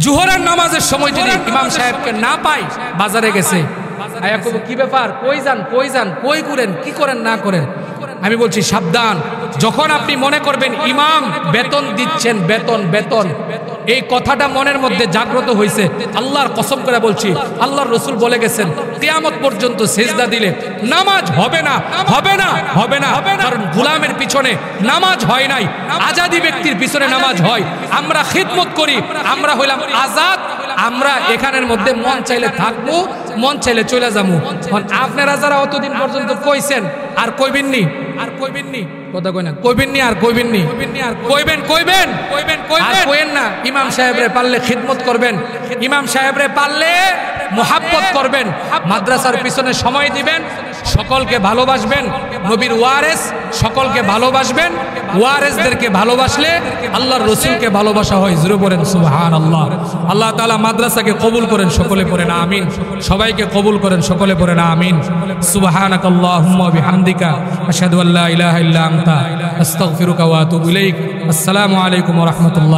জোহরের নামাজের সময় যদি ইমাম সাহেবকে না পাই, বাজারে গেছে, কি ব্যাপার, কই যান, কই যান, কই করেন, কি করেন না করেন? আমি বলছি সাবধান। যখন আপনি মনে করবেন ইমাম বেতন দিচ্ছেন, বেতন বেতন, এই কথাটা মনের মধ্যে জাগ্রত হয়েছে, আল্লাহর কসম করে বলছি, আল্লাহর রাসূল বলে গেছেন কিয়ামত পর্যন্ত সিজদা দিলে নামাজ হবে না, হবে না, হবে না। কারণ গোলামের পিছনে নামাজ হয় নাই, আজাদি ব্যক্তির পিছনে নামাজ হয়। আমরা খিদমত করি, আমরা হইলাম আজাদ। আমরা এখানের মধ্যে মন চাইলে থাকবো, মন চাইলে চলে যাবো। আপনারা যারা অতদিন পর্যন্ত কইছেন আর কইবেননি, আর কইবেননি, কথা কই না, কইবেননি আর কইবেননি, কইবেন, কইবেন, কইবেন, কইবেন, কইেন না। ইমাম সাহেবরে পারলে খিদমত করবেন, ইমাম সাহেবরে পারলে মোহাব্বত করবেন, মাদ্রাসার পিছনে সময় দিবেন, সকলকে ভালোবাসবেন। নবীর ওয়ারিস সকলকে ভালোবাসবেন। ওয়ারিসদেরকে ভালোবাসলে আল্লাহর রাসূলকে ভালোবাসা হয়। জোরে বলেন সুবহানাল্লাহ। আল্লাহ তাআলা মাদ্রাসাকে কবুল করেন, সকলে পড়েন আমিন। সবাইকে কবুল করেন, সকলে পড়েন আমিন। সুবহানাকাল্লাহুম্মা ওয়া বিহামদিকা আশহাদু আল্লা ইলাহা ইল্লা আনতা আস্তাগফিরুকা ওয়া আতুবু ইলাইক। আসসালামু আলাইকুম ওয়া রাহমাতুল্লাহ।